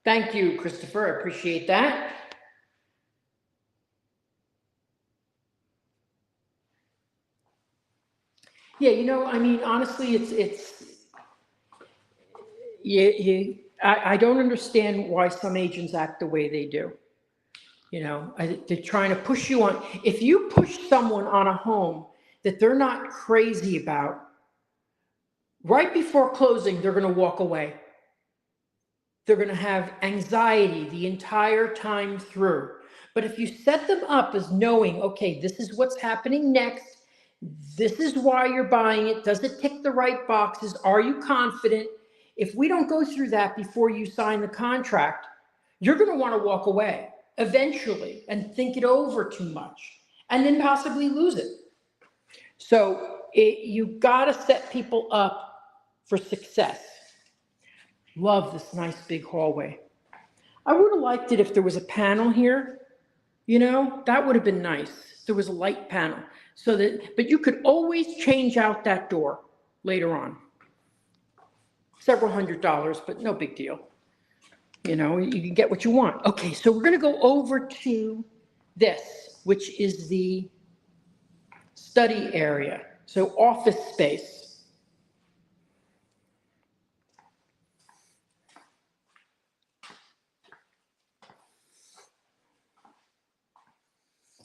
Thank you, Christopher. I appreciate that. Yeah, I mean, honestly, I don't understand why some agents act the way they do. They're trying to push you on. If you push someone on a home that they're not crazy about, right before closing, they're going to walk away. They're going to have anxiety the entire time through. But if you set them up as knowing, okay, this is what's happening next, this is why you're buying it, does it tick the right boxes, are you confident? If we don't go through that before you sign the contract, you're going to want to walk away eventually and think it over too much and then possibly lose it. So you got to set people up for success. Love this nice big hallway. I would have liked it if there was a panel here, that would have been nice. There was a light panel but you could always change out that door later on. Several $100s, but no big deal. You can get what you want. Okay, so we're going to go over to this, which is the study area. So office space.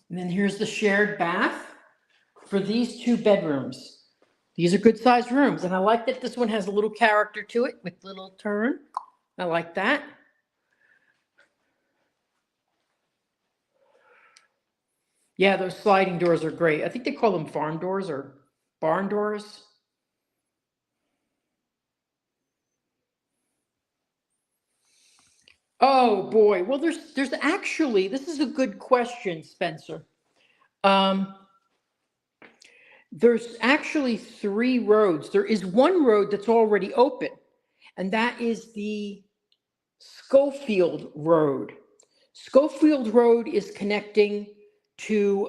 And then here's the shared bath for these 2 bedrooms. These are good sized rooms. And I like that this one has a little character to it with little turn. I like that. Yeah, those sliding doors are great. I think they call them farm doors or barn doors. Oh boy. Well, there's actually, this is a good question, Spencer. There's actually 3 roads. There is one road that's already open, and that is the Schofield Road. Schofield Road is connecting to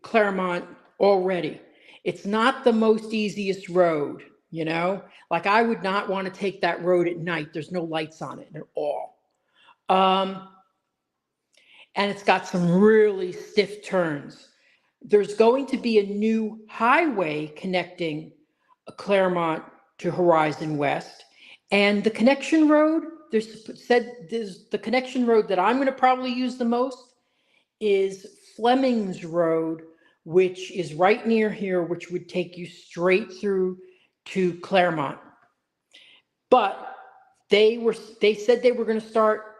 Claremont already. It's not the most easiest road, like I would not want to take that road at night. There's no lights on it at all. And it's got some really stiff turns. There's going to be a new highway connecting Claremont to Horizon West. And the connection road, there's the connection road that I'm going to probably use the most is Fleming's Road, which is right near here, which would take you straight through to Claremont. But they said they were going to start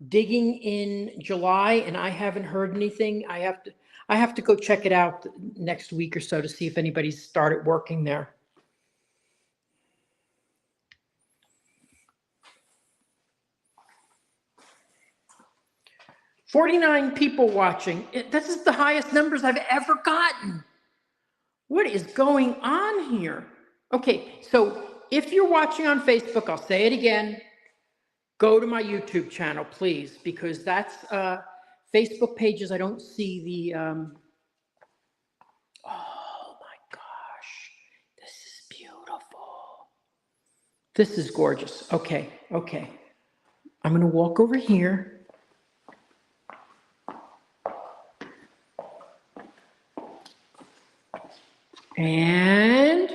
digging in July, and I haven't heard anything. I have to go check it out next week or so to see if anybody's started working there. $49 people watching. This is the highest numbers I've ever gotten. What is going on here? Okay, so if you're watching on Facebook, I'll say it again, go to my YouTube channel, please, because that's Facebook pages. I don't see the, oh my gosh, this is beautiful. This is gorgeous. Okay. I'm going to walk over here. And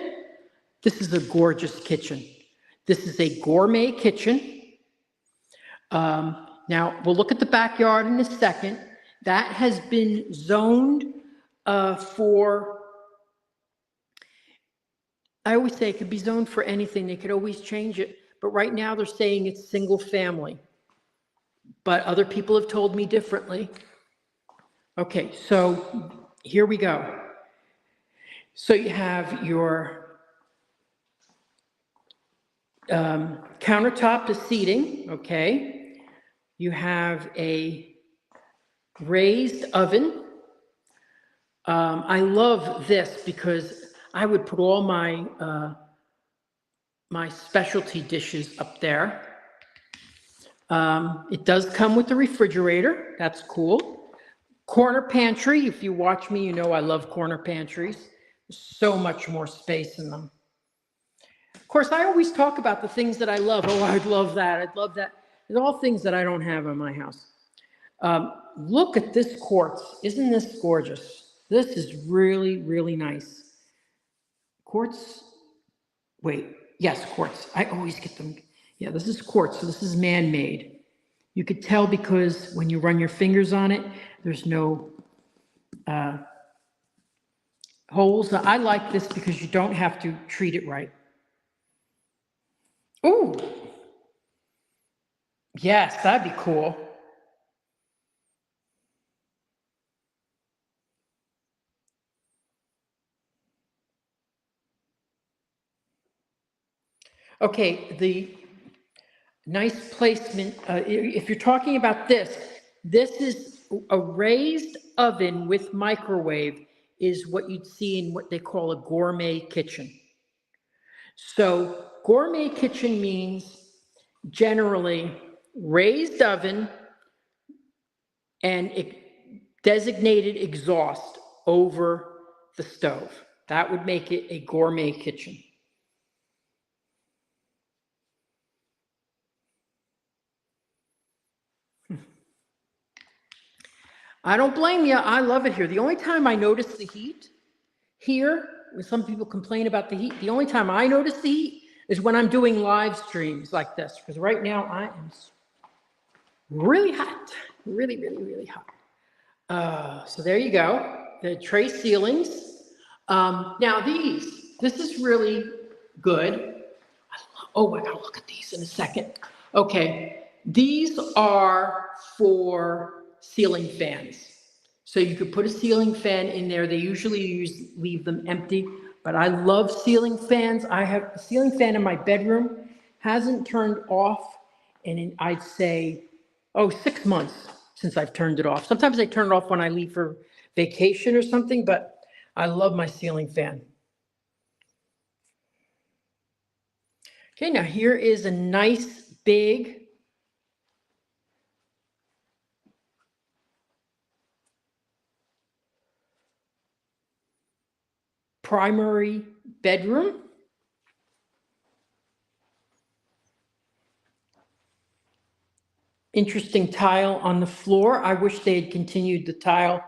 this is a gorgeous kitchen. This is a gourmet kitchen. Now, we'll look at the backyard in a second. That has been zoned for, I always say it could be zoned for anything. They could always change it. But right now they're saying it's single family. But other people have told me differently. Okay, so here we go. So you have your countertop to seating, okay? You have a raised oven. I love this because I would put all my my specialty dishes up there. It does come with the refrigerator. That's cool. Corner pantry. If you watch me, you know I love corner pantries. So much more space in them. Of course, I always talk about the things that I love. Oh, I'd love that. I'd love that. There's all things that I don't have in my house. Look at this quartz. Isn't this gorgeous? This is really, really nice. Quartz. Wait. Yes, quartz. I always get them. Yeah, this is quartz. So this is man-made. You could tell because when you run your fingers on it, there's no holes. I like this because you don't have to treat it right. Ooh. Yes, that'd be cool. Okay, the nice placement. If you're talking about this, this is a raised oven with microwave is what you'd see in what they call a gourmet kitchen. So gourmet kitchen means generally raised oven and designated exhaust over the stove. That would make it a gourmet kitchen. I don't blame you. I love it here. The only time I notice the heat here, when some people complain about the heat, the only time I notice the heat is when I'm doing live streams like this, because right now I am really hot, really, really, really hot. So there you go, the tray ceilings. Now this is really good. Oh my God, look at these in a second. Okay, these are for ceiling fans. So you could put a ceiling fan in there. They usually leave them empty, but I love ceiling fans. I have a ceiling fan in my bedroom, hasn't turned off I'd say, 6 months since I've turned it off. Sometimes I turn it off when I leave for vacation or something, but I love my ceiling fan. Okay, now here is a nice big primary bedroom. Interesting tile on the floor. I wish they had continued the tile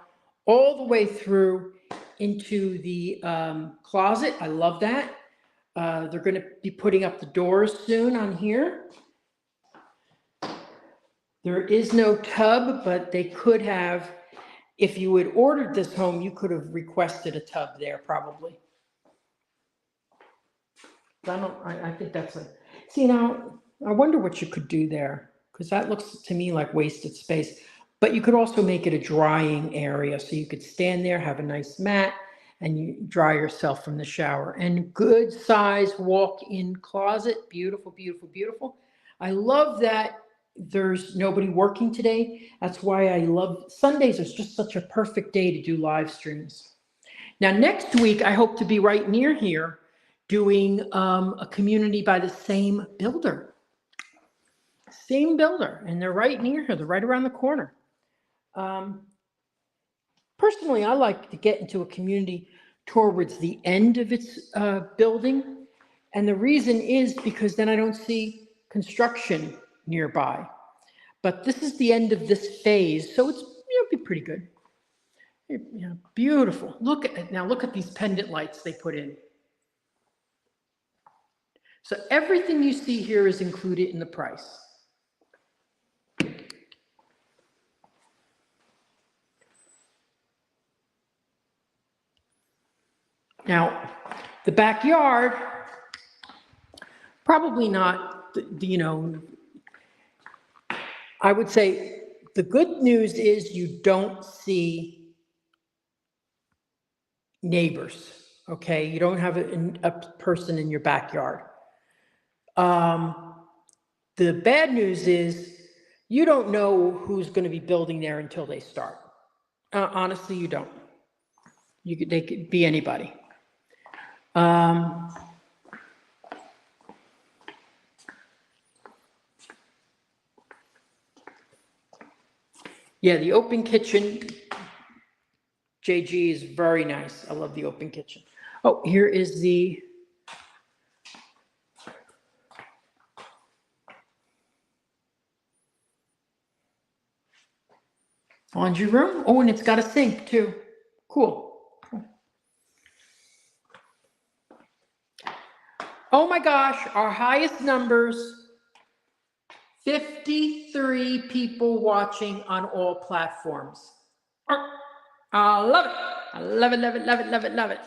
all the way through into the closet. I love that. They're going to be putting up the doors soon on here. There is no tub, but they could have, if you had ordered this home, you could have requested a tub there probably. I think that's see now, I wonder what you could do there, because that looks to me like wasted space. But you could also make it a drying area, so you could stand there, have a nice mat, and you dry yourself from the shower. And good size walk-in closet, beautiful, beautiful, beautiful. I love that there's nobody working today. That's why I love Sundays. It's just such a perfect day to do live streams. Now next week, I hope to be right near here doing a community by the same builder. Same builder, and they're right near here. They're right around the corner. Personally, I like to get into a community towards the end of its building. And the reason is because then I don't see construction nearby. But this is the end of this phase, so it'll be pretty good. Beautiful. Look at these pendant lights they put in. So everything you see here is included in the price. Now, the backyard, probably not, I would say the good news is you don't see neighbors, okay? You don't have a person in your backyard. The bad news is you don't know who's going to be building there until they start. Honestly, you don't. They could be anybody. Yeah, the open kitchen, JG, is very nice. I love the open kitchen. Oh, here is the Laundry room. Oh, and it's got a sink too. Cool. Oh my gosh, our highest numbers, 53 people watching on all platforms. I love it. I love it, love it, love it, love it, love it.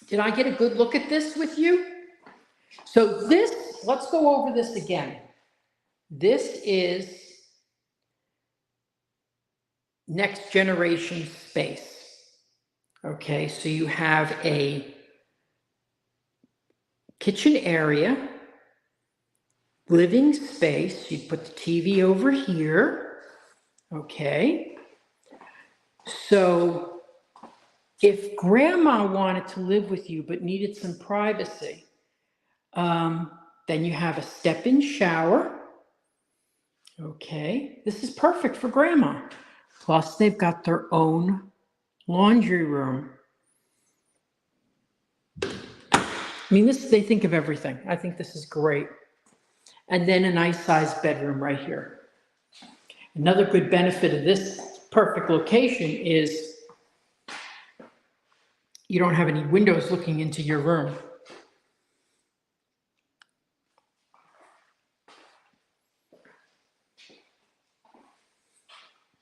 Did I get a good look at this with you? So this, let's go over this again. This is next generation space. Okay, so you have a kitchen area, living space. You put the TV over here. Okay. So if grandma wanted to live with you but needed some privacy, then you have a step-in shower. Okay, this is perfect for grandma. Plus, they've got their own laundry room. I mean, they think of everything. I think this is great. And then a nice sized bedroom right here. Another good benefit of this perfect location is you don't have any windows looking into your room.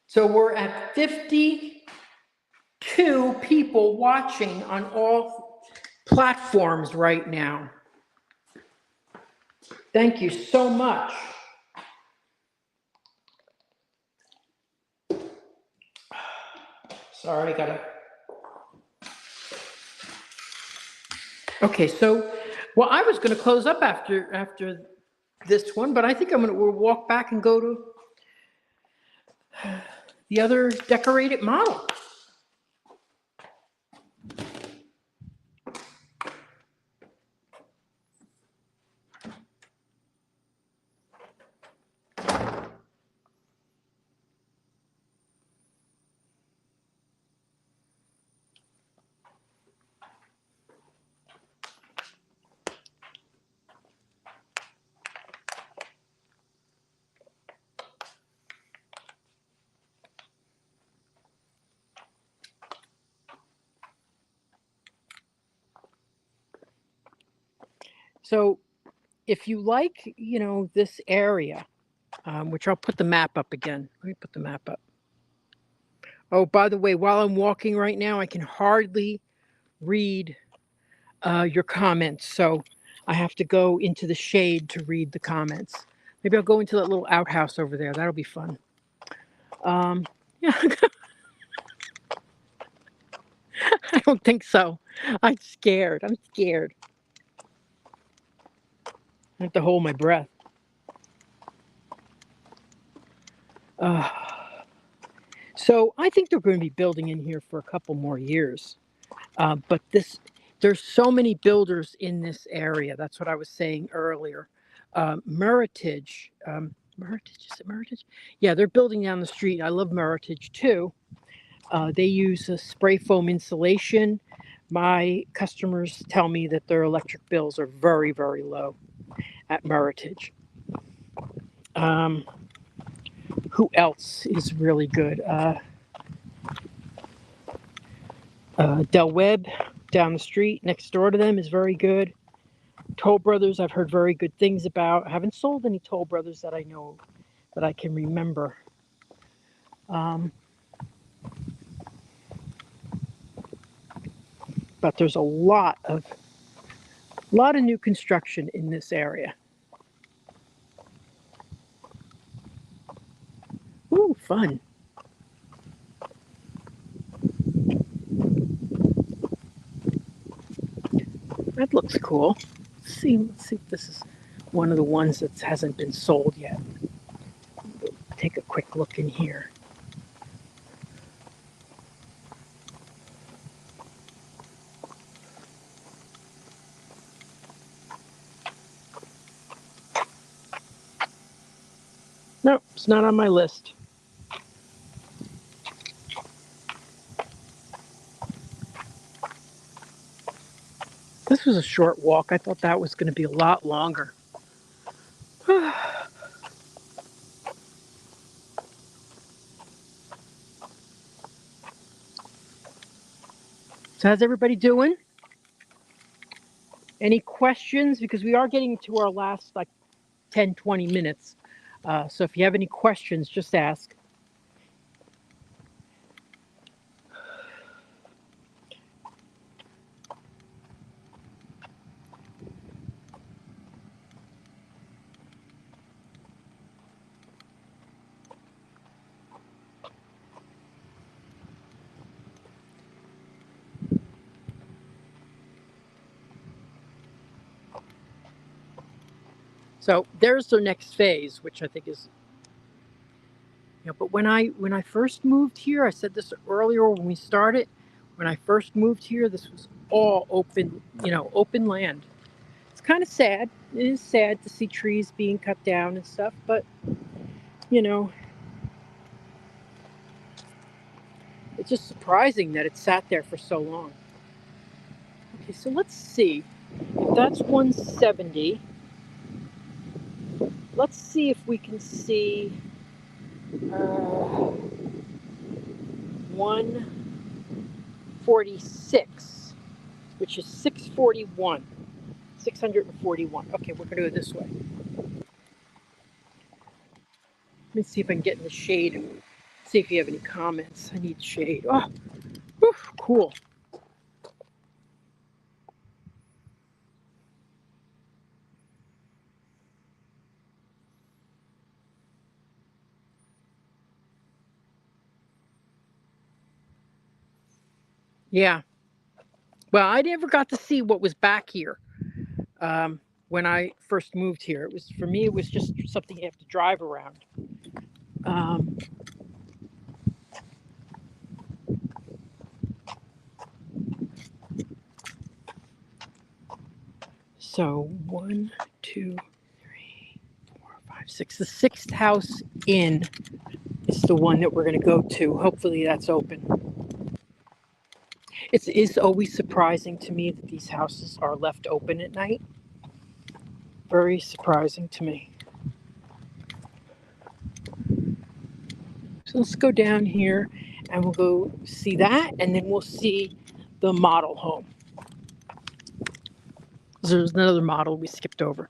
So we're at 52 people watching on all platforms right now. Thank you so much. Sorry, I gotta. Okay, so, well, I was gonna close up after this one, but I think we'll walk back and go to the other decorated model. So if you like, this area, which I'll put the map up again. Let me put the map up. Oh, by the way, while I'm walking right now, I can hardly read your comments. So I have to go into the shade to read the comments. Maybe I'll go into that little outhouse over there. That'll be fun. Yeah, I don't think so. I'm scared. I have to hold my breath. So I think they're going to be building in here for a couple more years. But there's so many builders in this area. That's what I was saying earlier. Meritage, Meritage, is it Meritage? Yeah, they're building down the street. I love Meritage too. They use a spray foam insulation. My customers tell me that their electric bills are very, very low at Meritage. Who else is really good? Del Webb down the street next door to them is very good. Toll Brothers, I've heard very good things about. I haven't sold any Toll Brothers that I know that I can remember. But there's a lot of new construction in this area. Ooh, fun. That looks cool. Let's see if this is one of the ones that hasn't been sold yet. Take a quick look in here. No, it's not on my list. This was a short walk. I thought that was going to be a lot longer. So how's everybody doing? Any questions? Because we are getting to our last like 10, 20 minutes. So if you have any questions, just ask. So there's their next phase, which I think is, but when I first moved here, I said this earlier when we started, when I first moved here, this was all open, open land. It's kind of sad. It is sad to see trees being cut down and stuff, but it's just surprising that it sat there for so long. Okay, so let's see. If that's 170. Let's see if we can see 146, which is 641. 641. Okay, we're going to do it this way. Let me see if I can get in the shade. See if you have any comments. I need shade. Oh, whew, cool. Yeah. Well, I never got to see what was back here when I first moved here. It was, for me, it was just something you have to drive around. So 1, 2, 3, 4, 5, 6. The sixth house in is the one that we're going to go to. Hopefully that's open. It is always surprising to me that these houses are left open at night. Very surprising to me. So let's go down here and we'll go see that, and then we'll see the model home. There's another model we skipped over.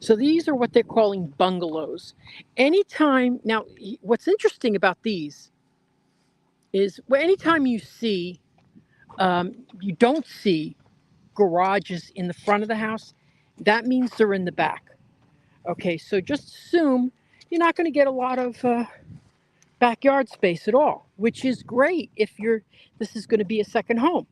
So these are what they're calling bungalows. Now, what's interesting about these is anytime you see, you don't see garages in the front of the house, that means they're in the back. Okay, so just assume you're not going to get a lot of backyard space at all, which is great if this is going to be a second home.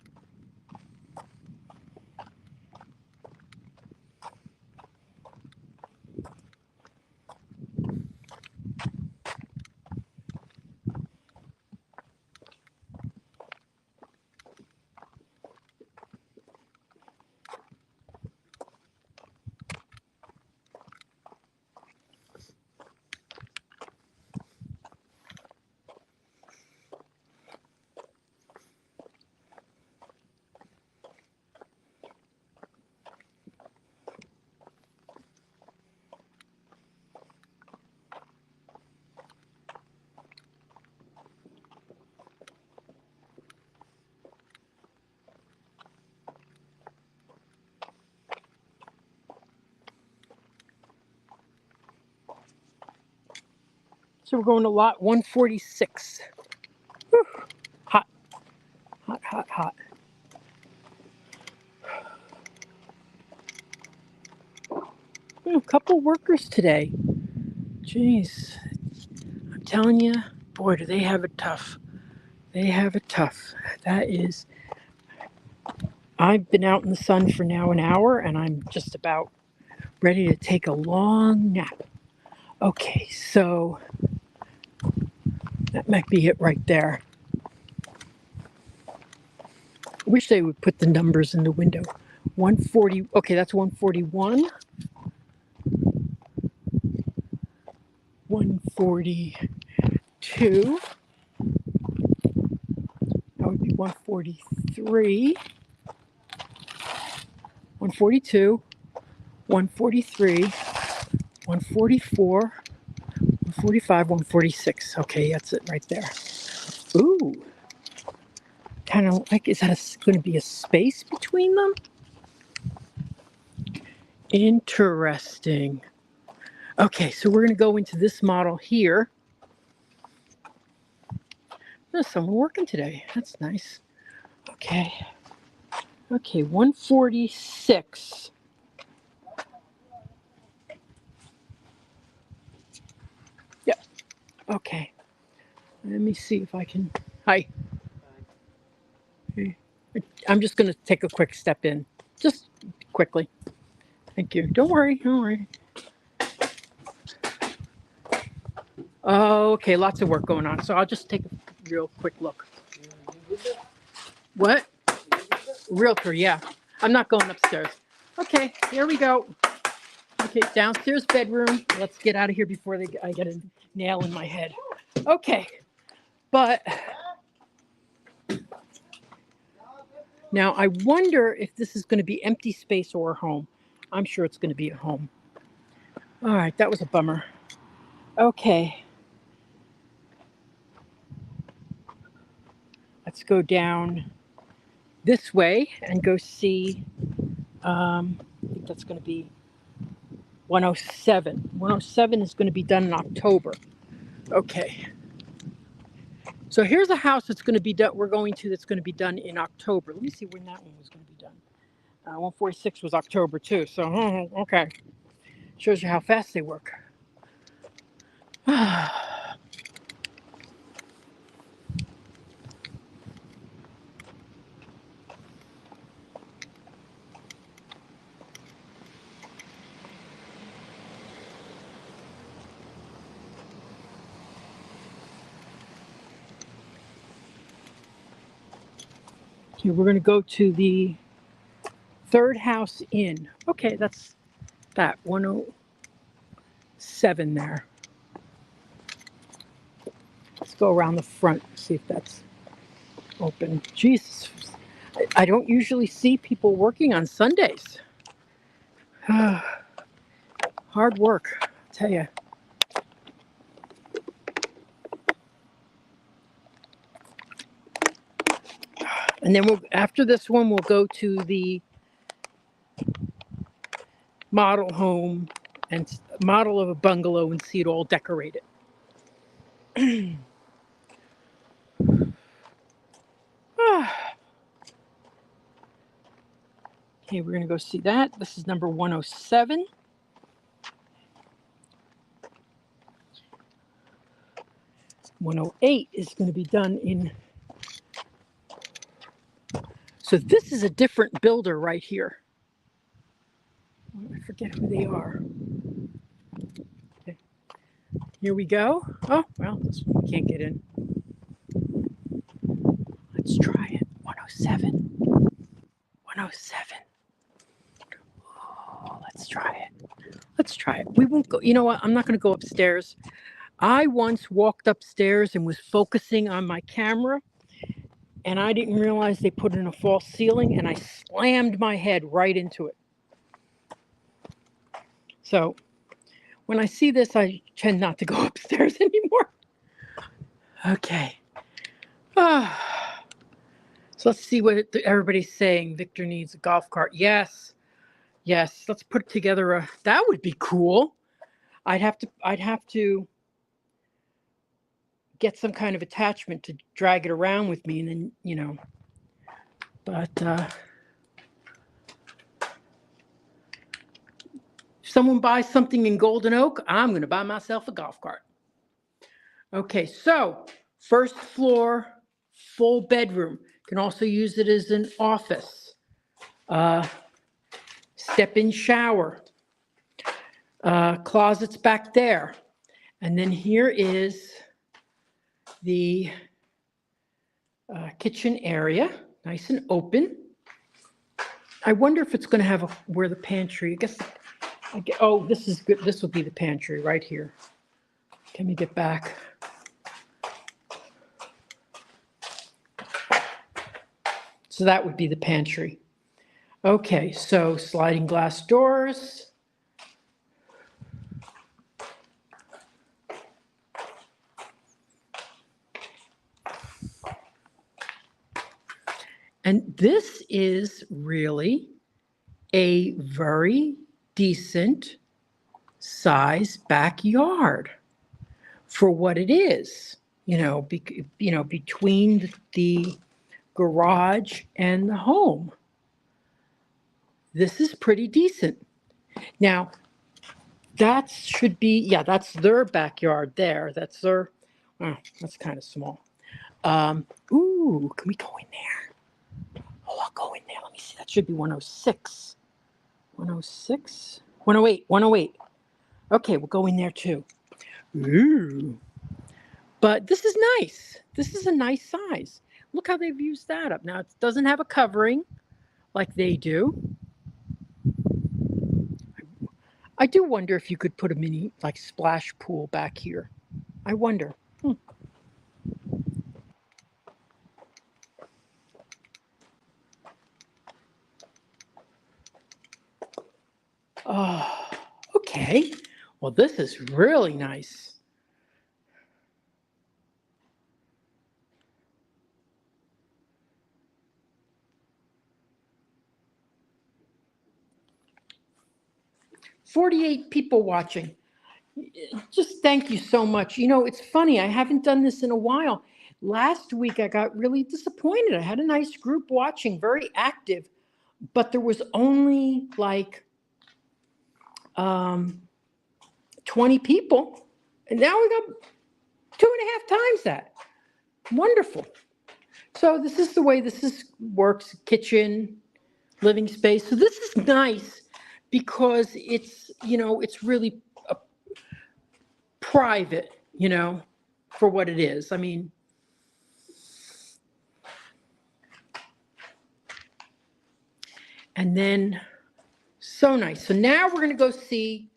So we're going to lot 146. Whew. Hot, hot, hot, hot. A couple workers today. Jeez, I'm telling you, boy, do they have it tough. They have it tough. I've been out in the sun for now an hour, and I'm just about ready to take a long nap. Okay, so that might be it right there. wish they would put the numbers in the window. 140, okay, that's 141. 142. That would be 143. 142. 143. 144. 145. 146. Okay, that's it right there. Ooh. Kind of like, is that going to be a space between them? Interesting. Okay, so we're going to go into this model here. There's someone working today. That's nice. Okay. Okay, 146. Yep. Okay. Let me see if I can. Hi. Okay. I'm just going to take a quick step in. Just quickly. Thank you. Don't worry. Don't worry. Okay, lots of work going on. So I'll just take a real quick look. What? Realtor, yeah. I'm not going upstairs. Okay, here we go. Okay, downstairs bedroom. Let's get out of here before I get a nail in my head. Okay, but now I wonder if this is going to be empty space or a home. I'm sure it's going to be a home. All right, that was a bummer. Okay. Let's go down this way and go see, I think that's going to be 107. 107 is going to be done in October. Okay. So here's a house that's going to be done, that's going to be done in October. Let me see when that one was going to be done. 146 was October too. So, okay. Shows you how fast they work. Okay, we're going to go to the third house in. Okay, that's that 107 there. Let's go around the front, see if that's open. Jesus, I don't usually see people working on Sundays. Hard work, I tell you. And then after this one, we'll go to the model home and model of a bungalow and see it all decorated. Okay, we're going to go see that. This is number 107. .108 is going to be done in. So this is a different builder right here. I forget who they are. Okay. Here we go. Oh, well, this one we can't get in. Let's try it. 107. 107. Oh, let's try it. Let's try it. We won't go. You know what? I'm not going to go upstairs. I once walked upstairs and was focusing on my camera, and I didn't realize they put in a false ceiling, and I slammed my head right into it. So when I see this, I tend not to go upstairs anymore. Okay. So let's see what everybody's saying. Victor needs a golf cart. Yes. Yes. Let's put together that would be cool. I'd have to get some kind of attachment to drag it around with me, and then, but if someone buys something in Golden Oak, I'm going to buy myself a golf cart. Okay, so first floor, full bedroom. Can also use it as an office. Step-in shower. Closets back there. And then here is the kitchen area. Nice and open. I wonder if it's going to have where the pantry, oh, this is good. This will be the pantry right here. Can we get back? So that would be the pantry. Okay, so sliding glass doors. And this is really a very decent size backyard for what it is, between the garage and the home. This is pretty decent. Now, that should be, yeah, that's their backyard there. That's their, oh, that's kind of small. Ooh, can we go in there? Oh, I'll go in there. Let me see. That should be 106. 106? 108. 108. Okay, we'll go in there too. Ooh. But this is nice. This is a nice size. Look how they've used that up. Now, it doesn't have a covering like they do. I do wonder if you could put a mini, like, splash pool back here. I wonder. Oh, okay. Well, this is really nice. "48 people watching. Just thank you so much. It's funny, I haven't done this in a while. Last week, I got really disappointed. I had a nice group watching, very active, but there was only like 20 people. And now we got 2.5 times that. Wonderful. So this is the way works, kitchen, living space. So this is nice because it's really private, for what it is. I mean, and then, so nice. So now we're going to go see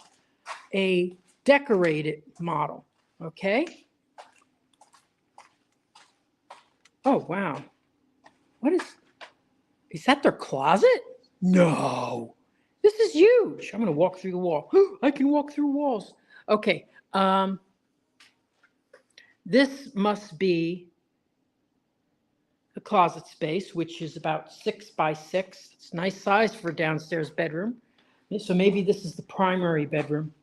a decorated model, okay? Oh, wow. Is that their closet? No. This is huge. I'm going to walk through the wall. I can walk through walls. Okay. This must be a closet space, which is about 6 by 6. It's a nice size for a downstairs bedroom. So maybe this is the primary bedroom.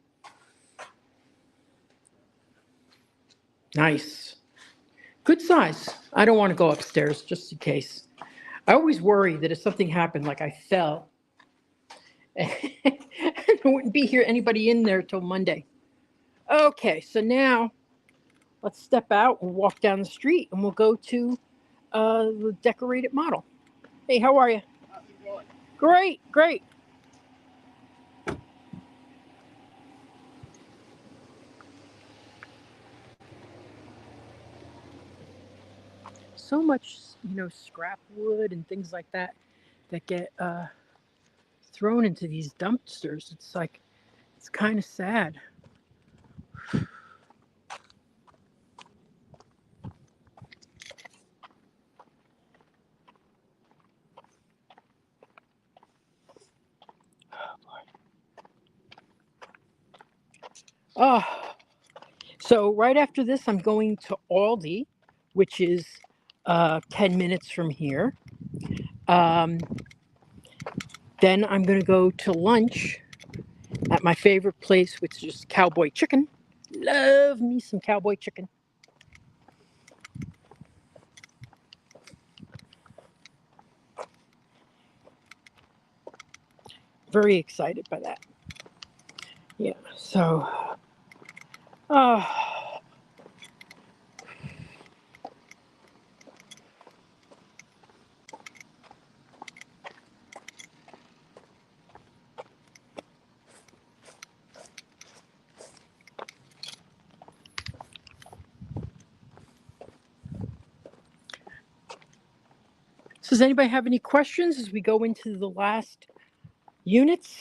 Nice. Good size. I don't want to go upstairs just in case. I always worry that if something happened, like I fell, there wouldn't be anybody in there till Monday. Okay, so now let's step out and walk down the street, and we'll go to the decorated model. Hey, how are you? How's it going? Great, great. So much, scrap wood and things like that get thrown into these dumpsters. It's kind of sad. Oh, so right after this, I'm going to Aldi, which is 10 minutes from here. Then I'm going to go to lunch at my favorite place, which is Cowboy Chicken. Love me some Cowboy Chicken. Very excited by that. Yeah, so, So does anybody have any questions as we go into the last units?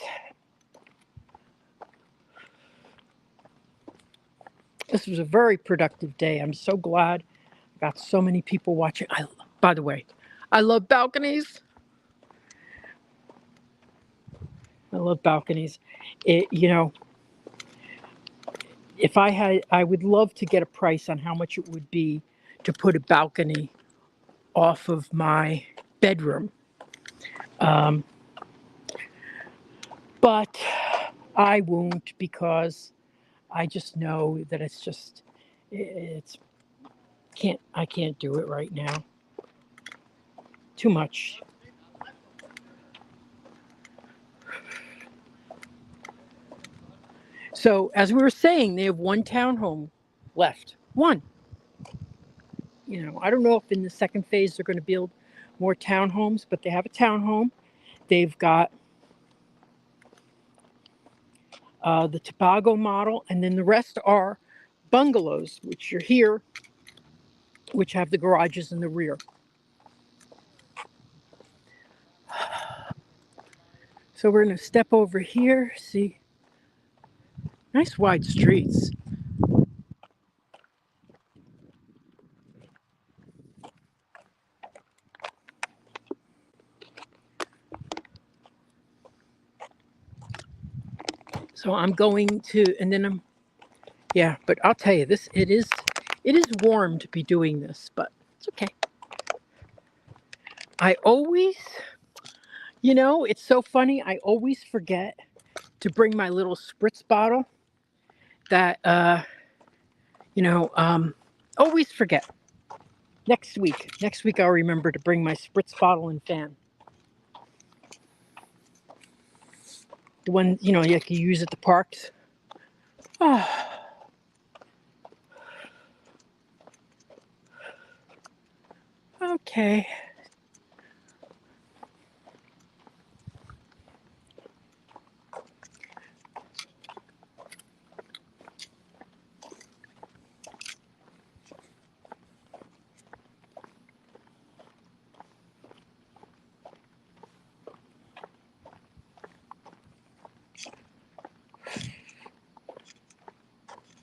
This was a very productive day. I'm so glad I got so many people watching. By the way, I love balconies. I love balconies. If I would love to get a price on how much it would be to put a balcony off of my bedroom. But I won't, because I just know that I can't do it right now. Too much. So as we were saying, they have one townhome left. One. I don't know if in the second phase they're going to build more townhomes, but they have a townhome. They've got the Tobago model, and then the rest are bungalows, which are here, which have the garages in the rear. So we're going to step over here, see. Nice wide streets. So I'm going to, and then yeah, but I'll tell you this, it is warm to be doing this, but it's okay. I always, it's so funny. I always forget to bring my little spritz bottle that, always forget. Next week I'll remember to bring my spritz bottle and fan. The one, you can use at the parks. Oh. Okay.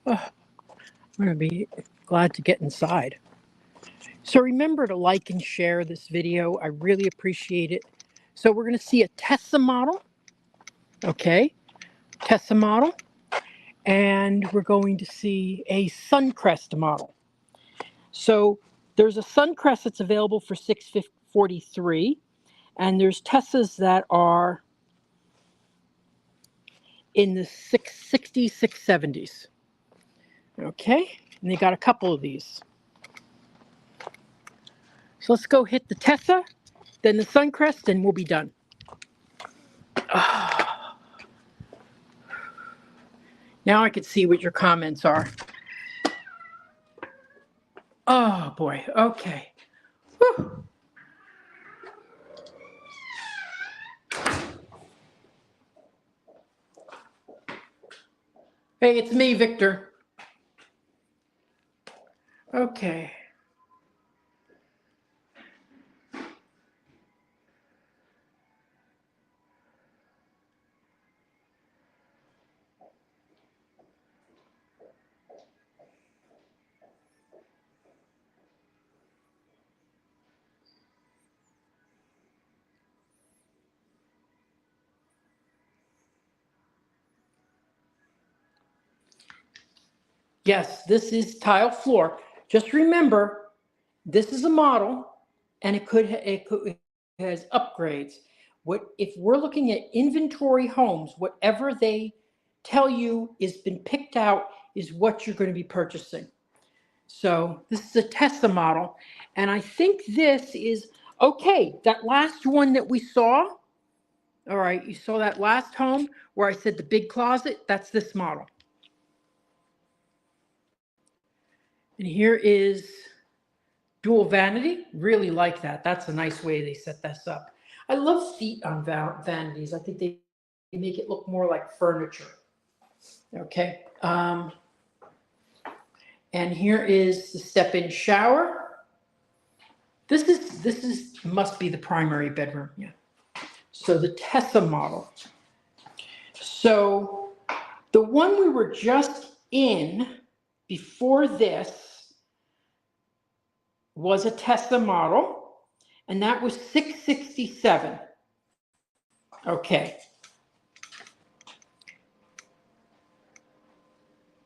Oh, I'm going to be glad to get inside. So remember to like and share this video. I really appreciate it. So we're going to see a Tessa model. Okay, Tessa model. And we're going to see a Suncrest model. So there's a Suncrest that's available for $643, and there's Tessas that are in the 660s, 670s. Okay, and they got a couple of these. So let's go hit the Tessa, then the Suncrest, and we'll be done. Now I can see what your comments are. Oh boy, okay. Whew. Hey, it's me, Victor. Okay. Yes, this is tile floor. Just remember, this is a model, and it has upgrades. If we're looking at inventory homes, whatever they tell you is been picked out is what you're going to be purchasing. So this is a Tessa model, and I think this is okay. That last one that we saw. All right, you saw that last home where I said the big closet. That's this model. And here is dual vanity. Really like that. That's a nice way they set this up. I love feet on vanities. I think they make it look more like furniture. Okay. And here is the step-in shower. This must be the primary bedroom. Yeah. So the Tessa model. So the one we were just in before this was a Tessa model, and that was 667. Okay.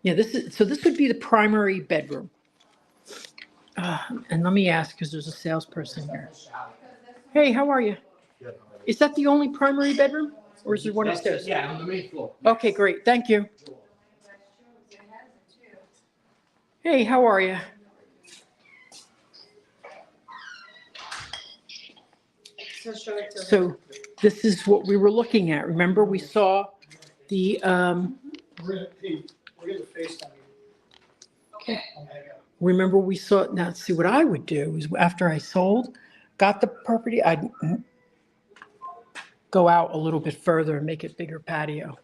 Yeah, this would be the primary bedroom. And let me ask, because there's a salesperson here. Hey, how are you? Is that the only primary bedroom, or is there one upstairs? Yeah, on the main floor. Okay, great. Thank you. Hey, how are you? So this is what we were looking at. Remember, we saw the We're gonna FaceTime you. okay. Remember we saw, now see what I would do is after I sold, got the property, I'd go out a little bit further and make it bigger patio.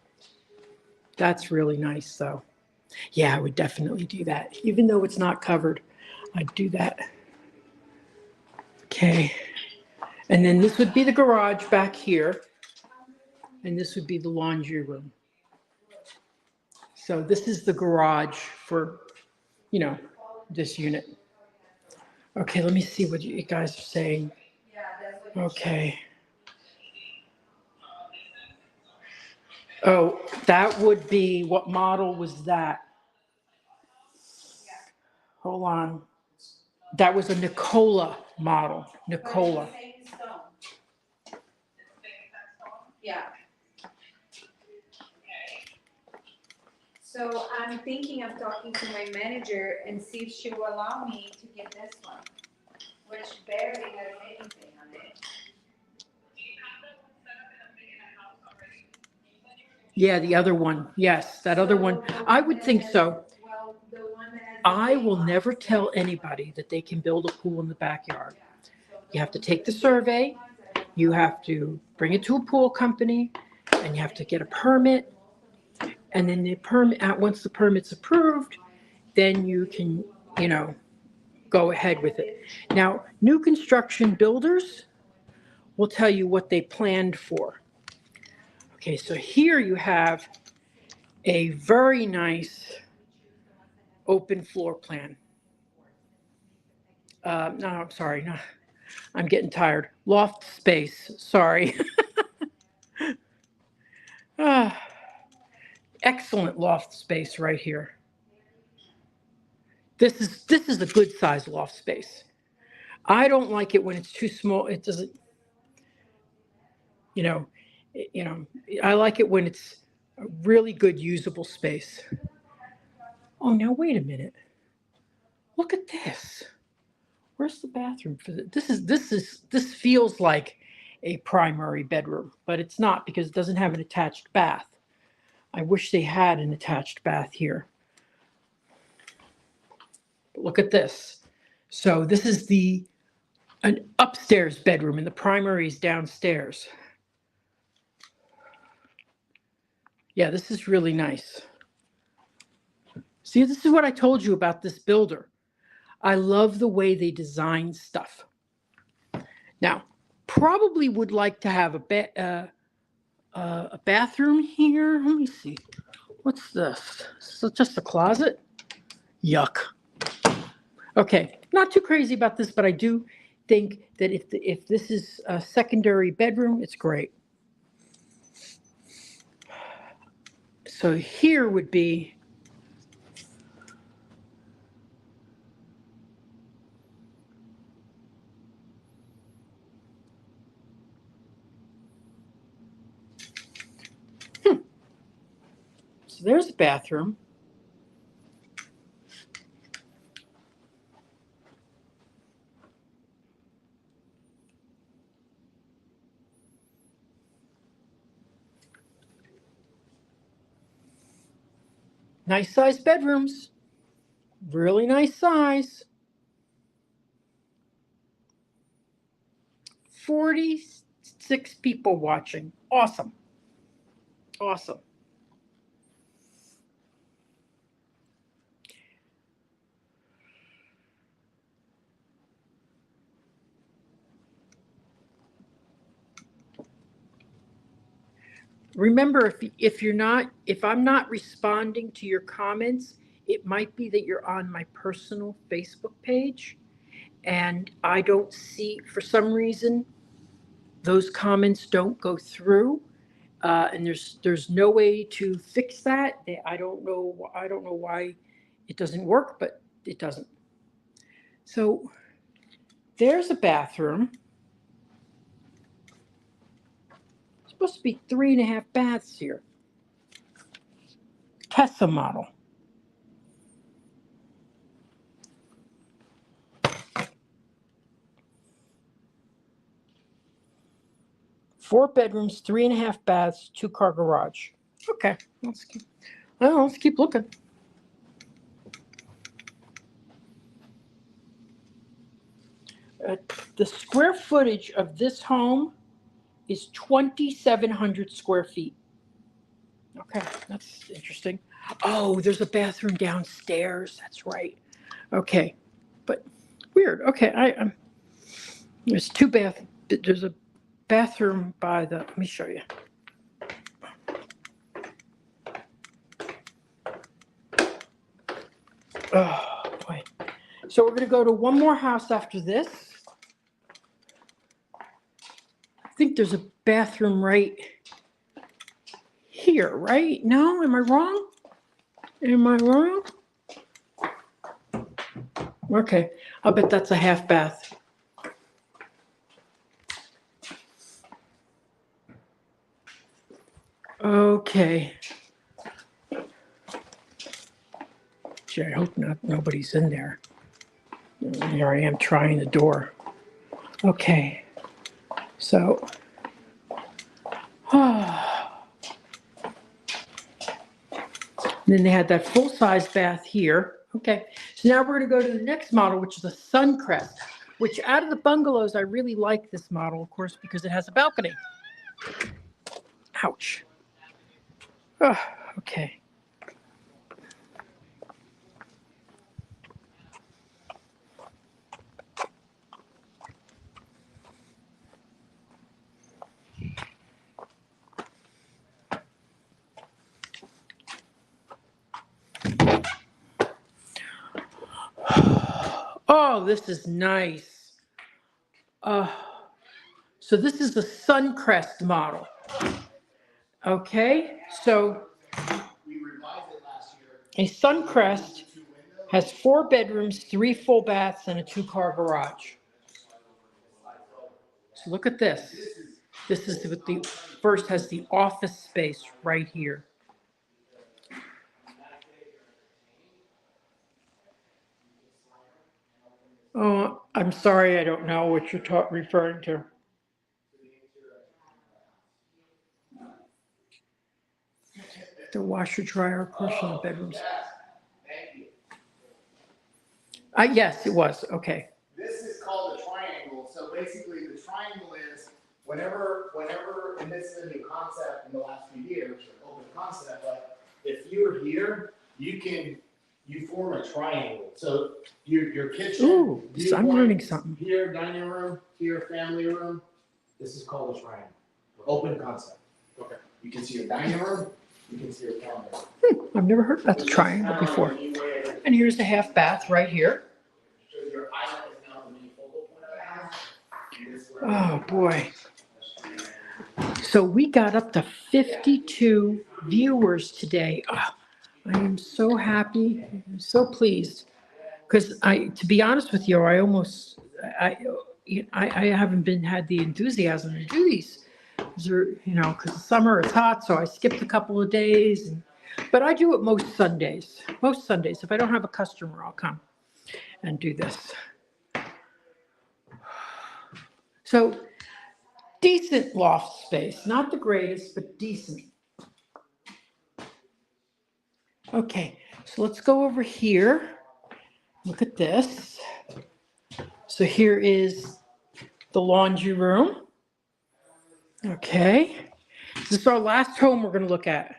That's really nice though. Yeah, I would definitely do that. Even though it's not covered, I'd do that. Okay. And then this would be the garage back here. And this would be the laundry room. So this is the garage for, you know, this unit. Okay, let me see what you guys are saying. Okay. Oh, that would be, what model was that? Hold on. That was a Nicola model. Nicola. Yeah. So I'm thinking of talking to my manager and see if she will allow me to get this one, which barely has anything on it. Yeah, the other one. Yes, that other one. I would think so. Well, the one that has. I will never tell anybody that they can build a pool in the backyard. You have to take the survey, you have to bring it to a pool company, and you have to get a permit. And then the permit, once the permit's approved, then you can, you know, go ahead with it. Now, new construction builders will tell you what they planned for. Okay, so here you have a very nice open floor plan. No, I'm sorry. No, I'm getting tired. Loft space. Sorry. Excellent loft space right here. This is a good size loft space. I don't like it when it's too small. It doesn't. You know, I like it when it's a really good usable space. Oh, now wait a minute. Look at this. Where's the bathroom for this? This feels like a primary bedroom, but it's not because it doesn't have an attached bath. I wish they had an attached bath here. But look at this. So this is an upstairs bedroom and the primary is downstairs. Yeah, this is really nice. See, this is what I told you about this builder. I love the way they design stuff. Now, probably would like to have a bathroom here. Let me see. What's this? So just a closet? Yuck. Okay, not too crazy about this, but I do think that if this is a secondary bedroom, it's great. So here would be so there's a bathroom. Nice size bedrooms. Really nice size. 46 people watching. Awesome. Awesome. remember, if I'm not responding to your comments, it might be that you're on my personal Facebook page, and I don't see, for some reason, those comments don't go through. And there's no way to fix that. I don't know. I don't know why it doesn't work, but it doesn't. So there's a bathroom. It's supposed to be 3.5 baths here. Tessa model. Four bedrooms, 3.5 baths, 2-car garage. Okay, let's keep looking. The square footage of this home is 2,700 square feet. Okay, that's interesting. Oh, there's a bathroom downstairs. That's right. Okay, but weird. Okay, there's there's a bathroom by the. Let me show you. Oh boy. So we're gonna go to one more house after this. I think there's a bathroom right here, right? No, am I wrong? Am I wrong? Okay, I'll bet that's a half bath. Okay. Gee, I hope nobody's in there. Here I am trying the door. Okay, so. Then they had that full-size bath here. Okay, so now we're going to go to the next model, which is a Suncrest, which out of the bungalows, I really like this model, of course, because it has a balcony. Ouch. Oh, okay. Oh, this is nice. So this is the Suncrest model. Okay, so a Suncrest has 4 bedrooms, 3 full baths, and a 2-car garage. So look at this. This is what the first has the office space right here. Oh, I'm sorry, I don't know what you're referring to. The washer dryer portion of bedrooms. Yes, it was. Okay. This is called a triangle. So basically, the triangle is whenever, and this is a new concept in the last few years, or open concept. But if you're here, you form a triangle. So your kitchen. Ooh, so I'm learning something. Here, dining room. Here, family room. This is called a triangle. Open concept. Okay. You can see your dining room. You can see your family room. I've never heard about the triangle before. And here's the half bath right here. Oh boy. So we got up to 52 viewers today. Oh, I am so happy. I'm so pleased. Because to be honest with you, I haven't had the enthusiasm to do these. Because the summer it's hot, so I skipped a couple of days. But I do it most Sundays. Most Sundays. If I don't have a customer, I'll come and do this. So decent loft space. Not the greatest, but decent. Okay, so let's go over here. Look at this. So here is the laundry room. Okay. This is our last home we're going to look at.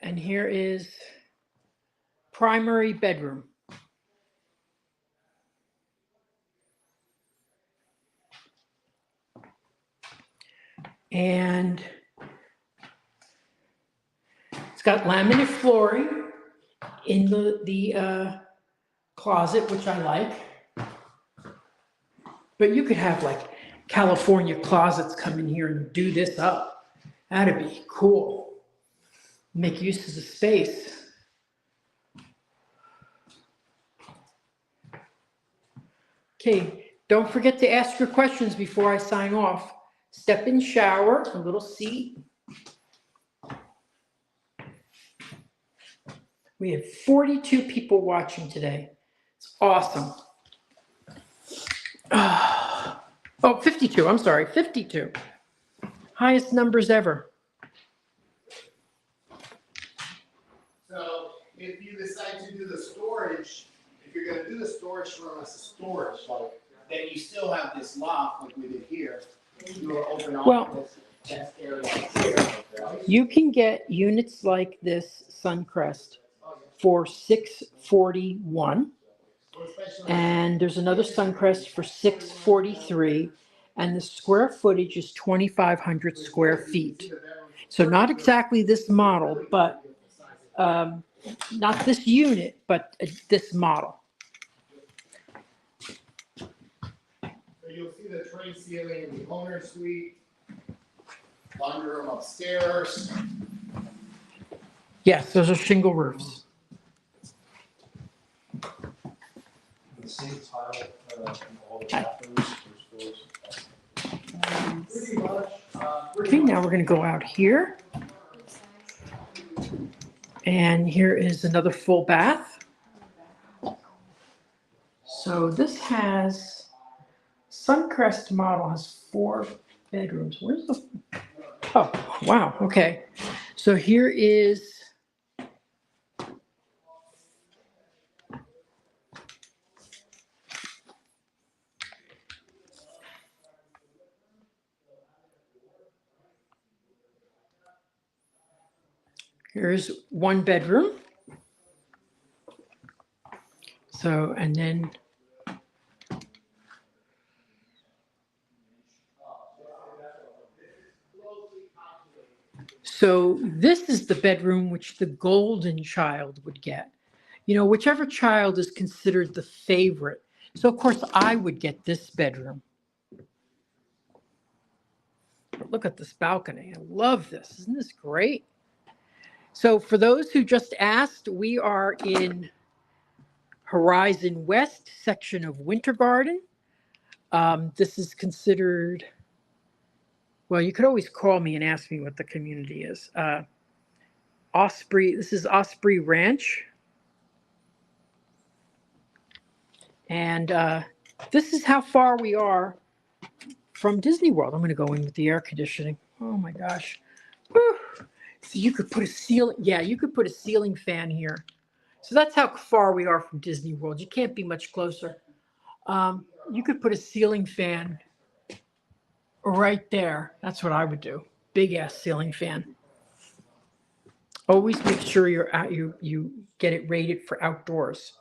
And here is primary bedroom. And it's got laminate flooring in the closet, which I like. But you could have like California closets come in here and do this up. That'd be cool. Make use of the space. Okay, don't forget to ask your questions before I sign off. Step-in shower, a little seat. We have 42 people watching today. It's awesome. Oh, 52, I'm sorry, 52. Highest numbers ever. So if you decide to do the storage, if you're gonna do the storage room as a storage, like, then you still have this loft like we did here. You will open Well- up this chest area here. You can get units like this Suncrest for $641. And there's another Suncrest for $643. And the square footage is 2,500 square feet. So not exactly this model, but not this unit, but this model. So you'll see the tray ceiling in the owner suite, laundry room upstairs. Yes, those are shingle roofs. The same tile in all the bathrooms or stores. Pretty much. Okay, now we're going to go out here. And here is another full bath. So this has, Suncrest model has 4 bedrooms. Where's the, oh, wow, okay. So here is, here's 1 bedroom. So, and then so this is the bedroom which the golden child would get. You know, whichever child is considered the favorite. So of course I would get this bedroom. But look at this balcony. I love this. Isn't this great? So for those who just asked, we are in Horizon West section of Winter Garden. This is considered, well, you could always call me and ask me what the community is. Osprey, this is Osprey Ranch. And this is how far we are from Disney World. I'm going to go in with the air conditioning. Oh my gosh. Whew. So you could put a ceiling, yeah, you could put a ceiling fan here. So that's how far we are from Disney World. You can't be much closer. You could put a ceiling fan right there. That's what I would do. Big ass ceiling fan. Always make sure you're out, you get it rated for outdoors.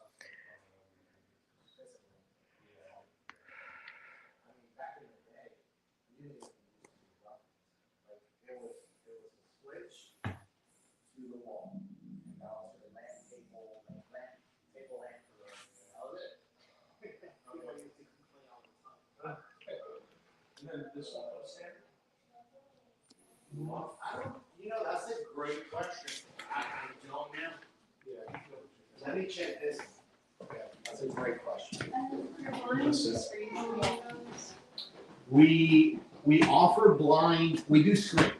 And then this one goes standard? You know, that's a great question. I don't know. Yeah. Let me check this. Okay, that's a great question. We offer blind, we do screens.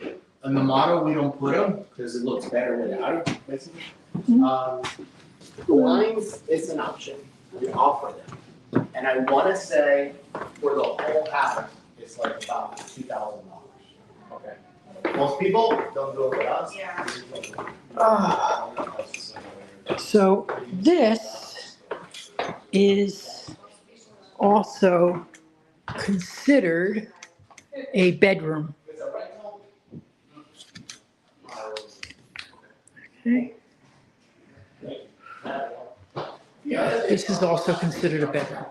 In the model, we don't put them because it looks better without them, basically. Blinds is an option. We offer them. And I want to say for the whole house, it's like about $2,000. Okay. Most people don't do it with us. Yeah. So this is also considered a bedroom. Okay. This is also considered a bedroom.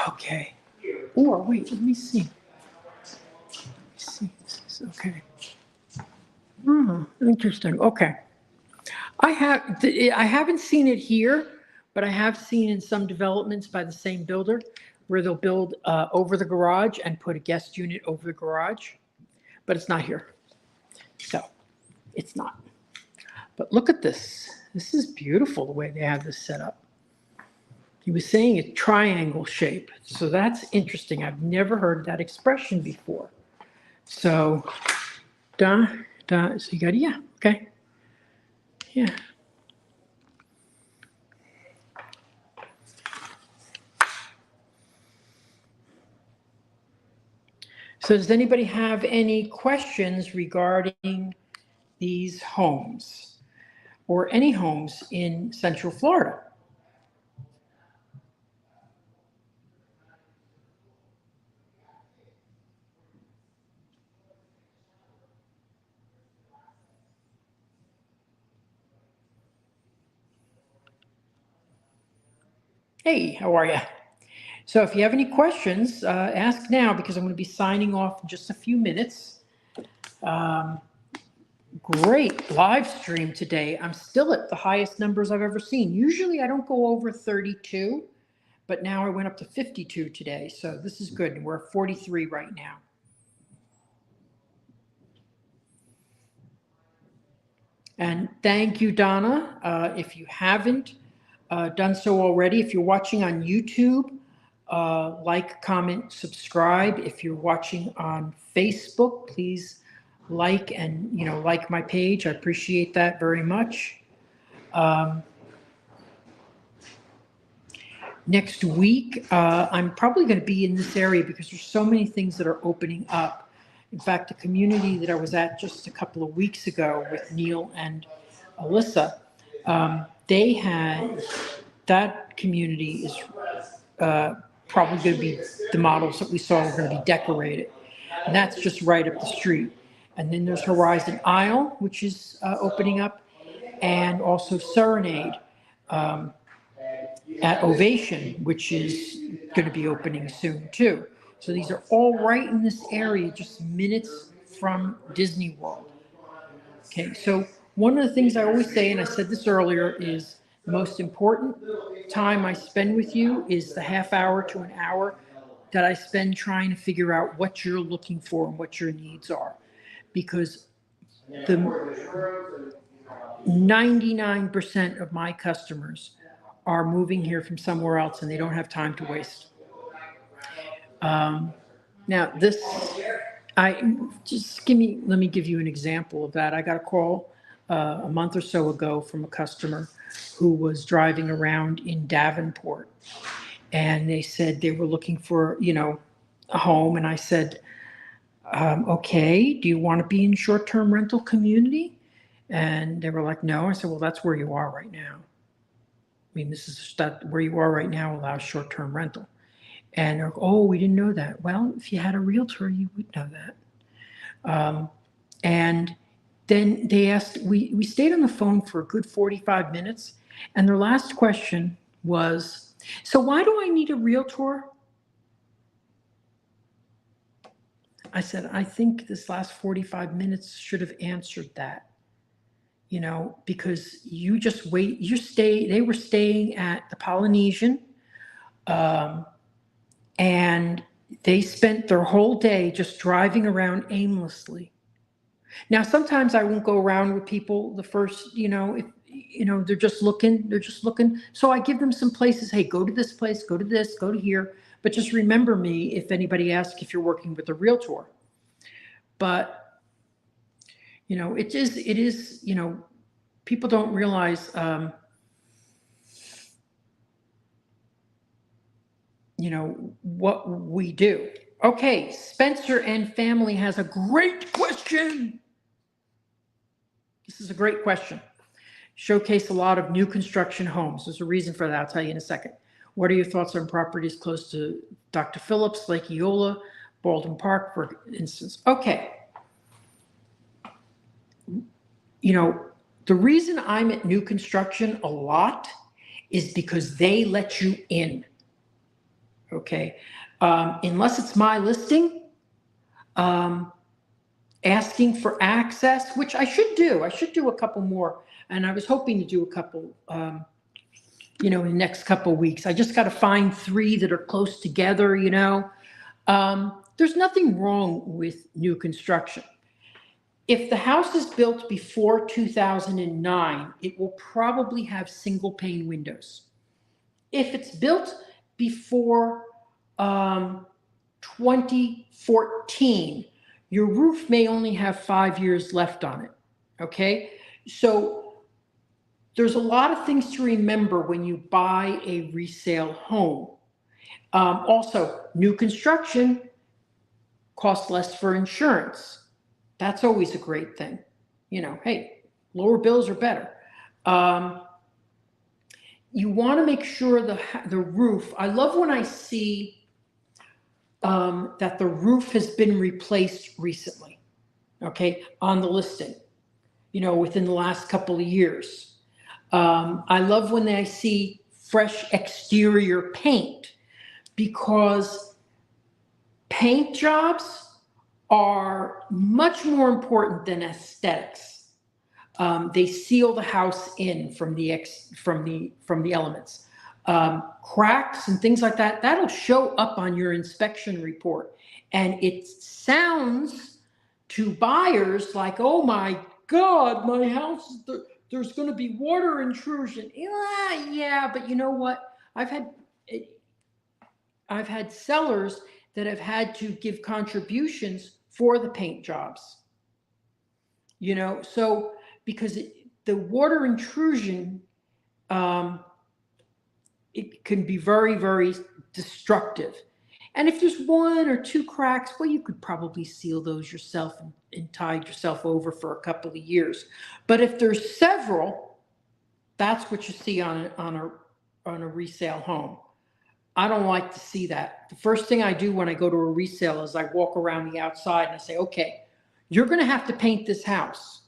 Okay. Or wait, let me see. Let me see. Okay. Interesting. Okay. I haven't seen it here, but I have seen in some developments by the same builder where they'll build over the garage and put a guest unit over the garage, but it's not here. So it's not. But look at this. This is beautiful the way they have this set up. He was saying a triangle shape. So that's interesting. I've never heard that expression before. So, so you got, yeah, okay. Yeah. So does anybody have any questions regarding these homes or any homes in Central Florida? Hey, how are you? So if you have any questions, ask now because I'm going to be signing off in just a few minutes. Great live stream today. I'm still at the highest numbers I've ever seen. Usually I don't go over 32, but now I went up to 52 today. So this is good. We're at 43 right now. And thank you, Donna. If you haven't done so already, if you're watching on YouTube, like, comment, subscribe. If you're watching on Facebook, please like and like my page. I appreciate that very much. Next week, I'm probably going to be in this area because there's so many things that are opening up. In fact, the community that I was at just a couple of weeks ago with Neil and Alyssa, they had, that community is probably going to be, the models that we saw are going to be decorated. And that's just right up the street. And then there's Horizon Isle, which is opening up, and also Serenade at Ovation, which is going to be opening soon too. So these are all right in this area, just minutes from Disney World. Okay, so one of the things I always say, and I said this earlier, is the most important time I spend with you is the half hour to an hour that I spend trying to figure out what you're looking for and what your needs are. Because the 99% of my customers are moving here from somewhere else and they don't have time to waste. Now this, let me give you an example of that. I got a call a month or so ago from a customer who was driving around in Davenport, and they said they were looking for, a home. And I said, okay, do you want to be in short-term rental community? And they were like, no. I said, well, that's where you are right now. I mean, this is where you are right now allows short-term rental. And they're like, oh, we didn't know that. Well, if you had a realtor, you would know that. And then they asked, we stayed on the phone for a good 45 minutes. And their last question was, so why do I need a realtor? I said, I think this last 45 minutes should have answered that. Because you just wait, they were staying at the Polynesian, and they spent their whole day just driving around aimlessly. Now, sometimes I won't go around with people the first, if, they're just looking. So I give them some places, hey, go to this place, go to this, go to here, but just remember me if anybody asks if you're working with a realtor. But it is, people don't realize, what we do. Okay, Spencer and family has a great question. This is a great question. Showcase a lot of new construction homes. There's a reason for that. I'll tell you in a second. What are your thoughts on properties close to Dr. Phillips, Lake Eola, Baldwin Park, for instance? Okay. The reason I'm at new construction a lot is because they let you in. Okay. Unless it's my listing, asking for access, which I should do. I should do a couple more. And I was hoping to do a couple, in the next couple weeks. I just got to find 3 that are close together, There's nothing wrong with new construction. If the house is built before 2009, it will probably have single pane windows. If it's built before 2014, your roof may only have 5 years left on it, okay? So there's a lot of things to remember when you buy a resale home. Also, new construction costs less for insurance. That's always a great thing. Hey, lower bills are better. You want to make sure the roof, I love when I see that the roof has been replaced recently, okay, on the listing, within the last couple of years. I love when I see fresh exterior paint, because paint jobs are much more important than aesthetics. They seal the house in from the elements. Cracks and things like that, that'll show up on your inspection report. And it sounds to buyers like, oh my God, my house, there's going to be water intrusion. Yeah, but you know what? I've had sellers that have had to give contributions for the paint jobs. So because the water intrusion, it can be very, very destructive. And if there's 1 or 2 cracks, well, you could probably seal those yourself and tide yourself over for a couple of years. But if there's several, that's what you see on a resale home. I don't like to see that. The first thing I do when I go to a resale is I walk around the outside and I say, okay, you're going to have to paint this house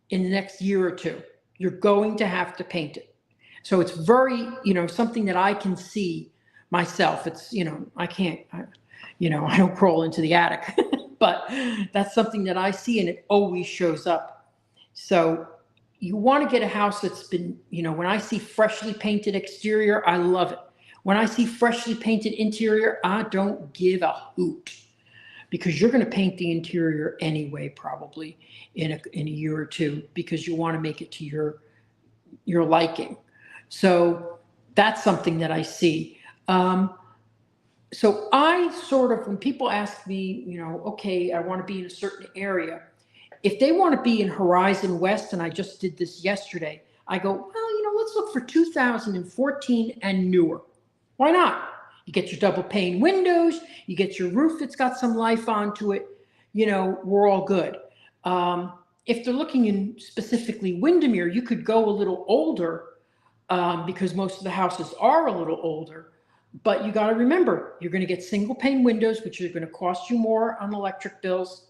in the next year or 2. You're going to have to paint it. So it's very, something that I can see myself. It's, I can't, I don't crawl into the attic, but that's something that I see and it always shows up. So you want to get a house that's been, when I see freshly painted exterior, I love it. When I see freshly painted interior, I don't give a hoot, because you're going to paint the interior anyway, probably in a year or 2, because you want to make it to your liking. So that's something that I see. So I sort of, when people ask me, okay, I want to be in a certain area, if they want to be in Horizon West, and I just did this yesterday, I go, well, let's look for 2014 and newer. Why not? You get your double pane windows, you get your roof that's got some life onto it, we're all good. If they're looking in specifically Windermere, you could go a little older, because most of the houses are a little older. But you got to remember, you're going to get single pane windows, which are going to cost you more on electric bills.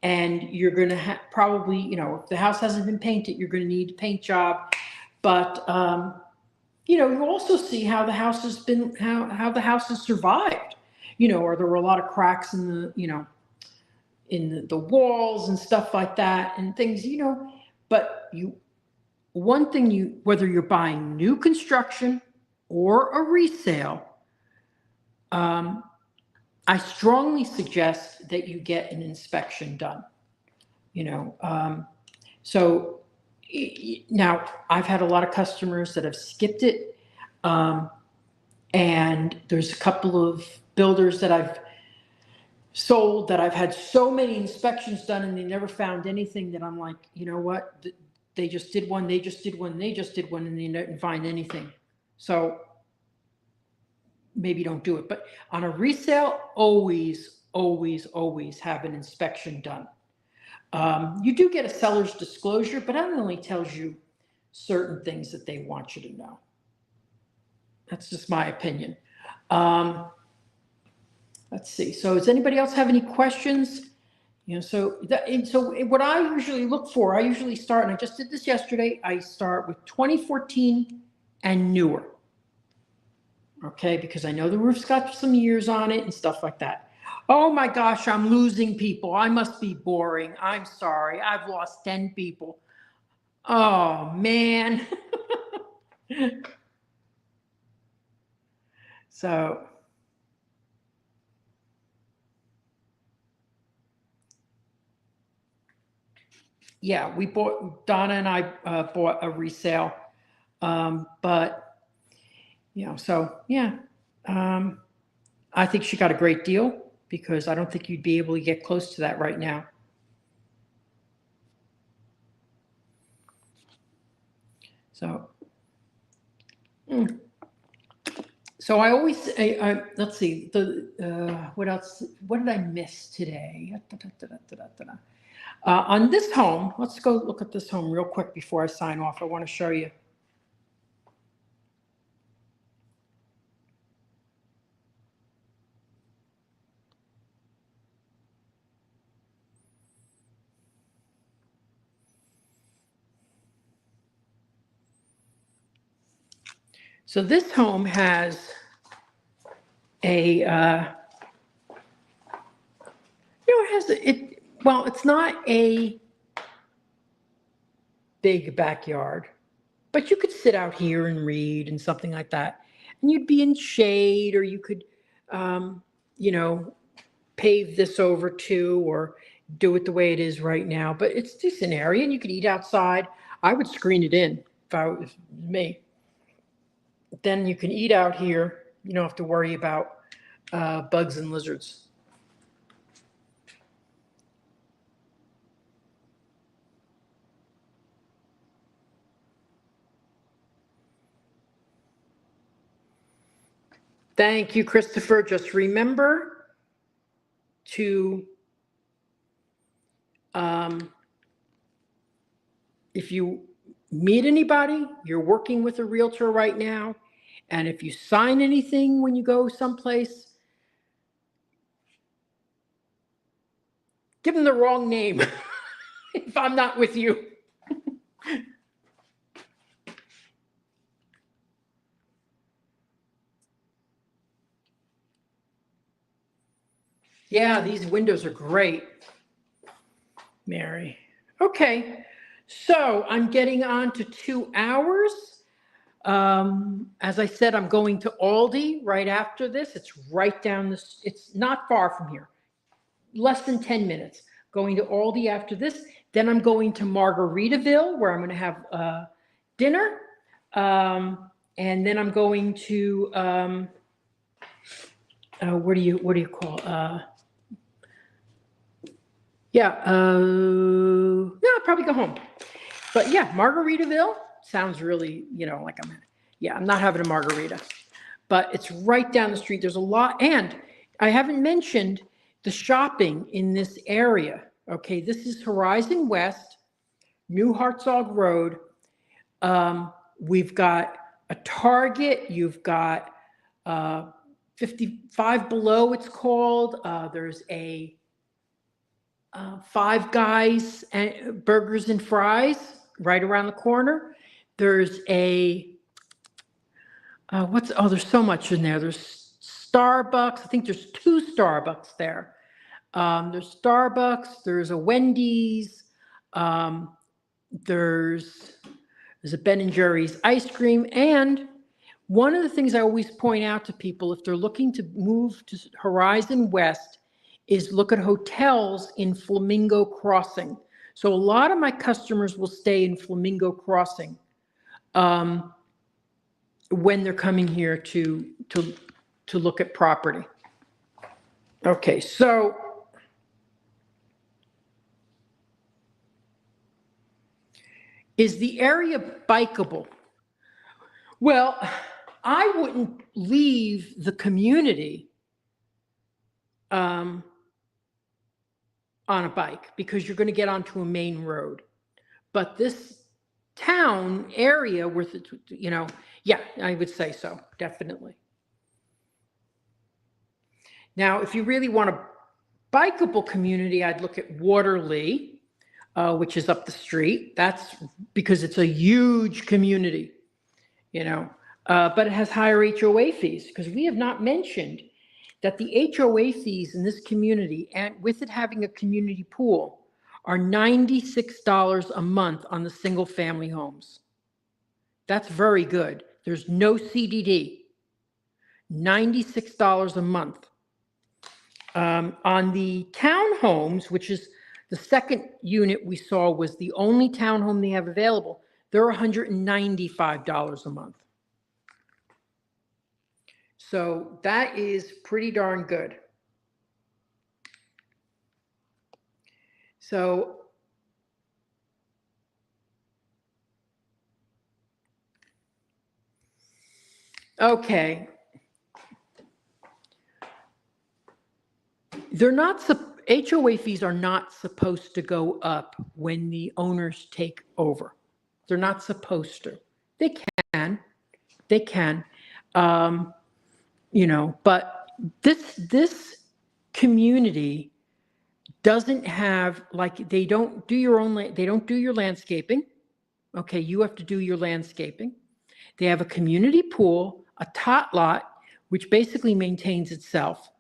And you're going to probably, if the house hasn't been painted, you're going to need a paint job. But, you also see how the house has been, how the house has survived. Are there a lot of cracks in the, in the walls and stuff like that and things, but one thing whether you're buying new construction or a resale, I strongly suggest that you get an inspection done, so now I've had a lot of customers that have skipped it. And there's a couple of builders that I've sold that I've had so many inspections done and they never found anything that I'm like, you know what? They just did one, and they didn't find anything. So maybe don't do it. But on a resale, always have an inspection done. You do get a seller's disclosure, but that only tells you certain things that they want you to know. That's just my opinion. Let's see. So does anybody else have any questions? So what I usually look for, I usually start, and I just did this yesterday, I start with 2014 and newer. Okay, because I know the roof's got some years on it and stuff like that. Oh my gosh, I'm losing people. I must be boring. I'm sorry. I've lost 10 people. Oh man. So, yeah, Donna and I bought a resale. But, so yeah. Um, I think she got a great deal because I don't think you'd be able to get close to that right now. So, so I always, let's see, what else? What did I miss today? On this home, let's go look at this home real quick before I sign off. I want to show you. So this home has well, it's not a big backyard, but you could sit out here and read and something like that. And you'd be in shade, or you could, you know, pave this over too, or do it the way it is right now. But it's a decent area and you could eat outside. I would screen it in if it was me. Then you can eat out here. You don't have to worry about bugs and lizards. Thank you, Christopher. Just remember to, if you meet anybody, you're working with a realtor right now, and if you sign anything when you go someplace, give them the wrong name if I'm not with you. Yeah, these windows are great, Mary. Okay, so I'm getting on to 2 hours. As I said, I'm going to Aldi right after this. It's right down this, it's not far from here, less than 10 minutes. Going to Aldi after this. Then I'm going to Margaritaville, where I'm going to have dinner. And then I'm going to, what do you call, I'll probably go home. But yeah, Margaritaville sounds really, like I'm not having a margarita. But it's right down the street. There's a lot, and I haven't mentioned the shopping in this area. Okay, this is Horizon West, New Hartzog Road. We've got a Target. You've got 55 Below, it's called. There's a Five Guys and Burgers and Fries right around the corner. There's a there's so much in there. There's Starbucks. I think there's 2 Starbucks there. There's Starbucks. There's a Wendy's. There's a Ben and Jerry's ice cream. And one of the things I always point out to people if they're looking to move to Horizon West is look at hotels in Flamingo Crossing. So a lot of my customers will stay in Flamingo Crossing when they're coming here to look at property. Okay, so is the area bikeable? Well, I wouldn't leave the community on a bike because you're going to get onto a main road. But this town area with it, yeah, I would say so, definitely. Now, if you really want a bikeable community, I'd look at Waterley, which is up the street. That's because it's a huge community, but it has higher HOA fees because we have not mentioned that the HOA fees in this community, and with it having a community pool, are $96 a month on the single family homes. That's very good. There's no CDD. $96 a month. On the townhomes, which is the second unit we saw was the only townhome they have available, they're $195 a month. So that is pretty darn good. So okay. HOA fees are not supposed to go up when the owners take over. They're not supposed to. They can, but this community doesn't have, like, they don't do your landscaping. Okay, you have to do your landscaping. They have a community pool, a tot lot, which basically maintains itself.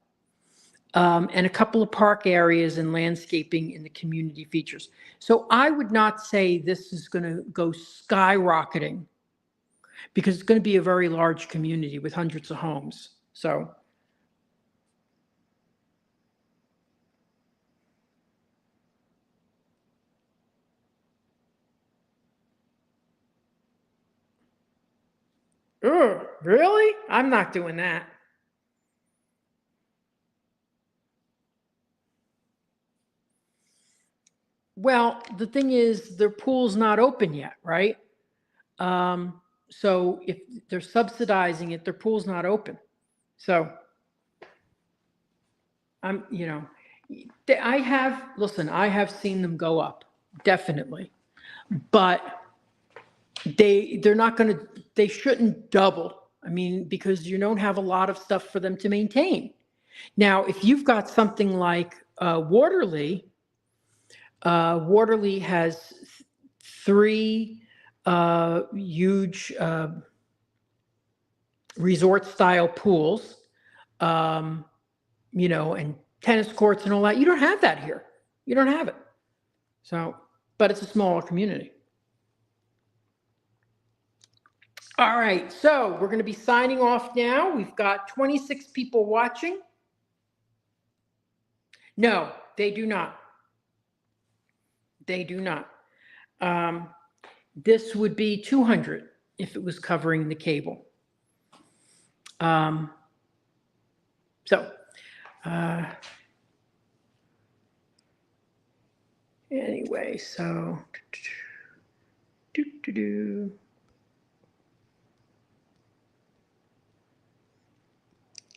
And a couple of park areas and landscaping in the community features. So I would not say this is going to go skyrocketing, because it's going to be a very large community with hundreds of homes. So really? I'm not doing that. Well, the thing is, their pool's not open yet, right? So if they're subsidizing it, their pool's not open. So I have seen them go up, definitely, but they shouldn't double. I mean, because you don't have a lot of stuff for them to maintain. Now, if you've got something like Waterley has 3 huge resort style pools, and tennis courts and all that. You don't have that here. You don't have it. So, but it's a smaller community. All right, so we're going to be signing off now. We've got 26 people watching. No, they do not. They do not. This would be 200 if it was covering the cable. Anyway, so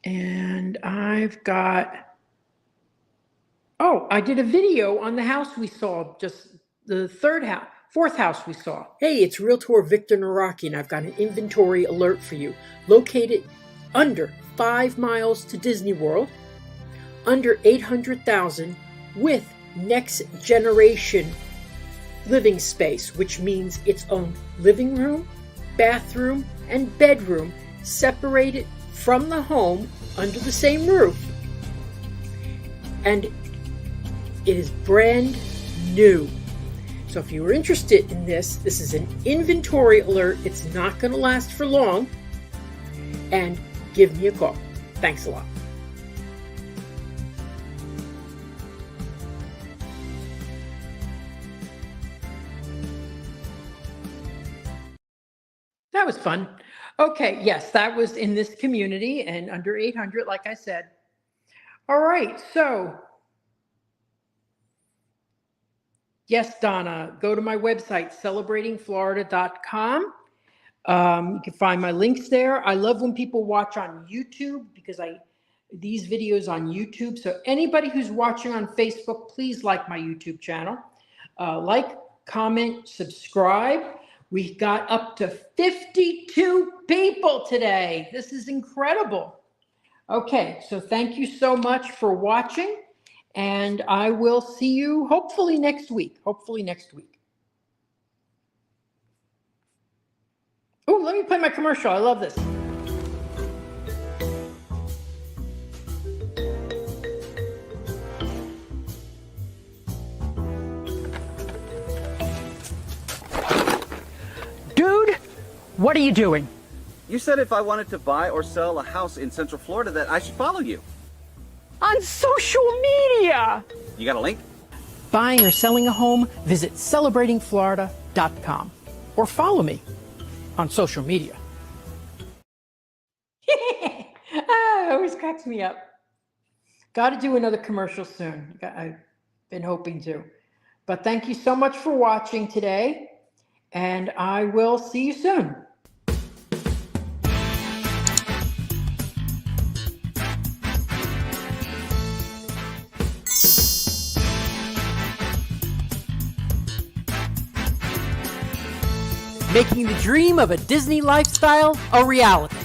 and I've got, I did a video on the house we saw, just the fourth house we saw. Hey, it's Realtor Victor Nawrocki, and I've got an inventory alert for you. Located under 5 miles to Disney World, under 800,000, with next generation living space, which means its own living room, bathroom, and bedroom, separated from the home under the same roof. And it is brand new. So if you were interested in this is an inventory alert. It's not going to last for long. And give me a call. Thanks a lot. That was fun. Okay, yes, that was in this community and under 800, like I said. All right, so yes, Donna, go to my website, celebratingflorida.com. You can find my links there. I love when people watch on YouTube, because these videos on YouTube. So anybody who's watching on Facebook, please like my YouTube channel. Like, comment, subscribe. We got up to 52 people today. This is incredible. Okay, so thank you so much for watching, and I will see you hopefully next week. Oh, let me play my commercial. I love this. What are you doing? You said if I wanted to buy or sell a house in Central Florida that I should follow you. On social media! You got a link? Buying or selling a home, visit celebratingflorida.com or follow me on social media. It always cracks me up. Got to do another commercial soon. I've been hoping to. But thank you so much for watching today, and I will see you soon. Making the dream of a Disney lifestyle a reality.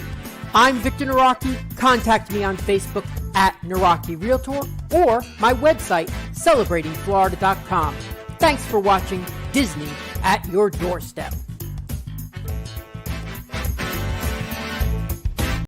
I'm Victor Nawrocki. Contact me on Facebook at Nawrocki Realtor or my website, celebratingflorida.com. Thanks for watching Disney at your doorstep.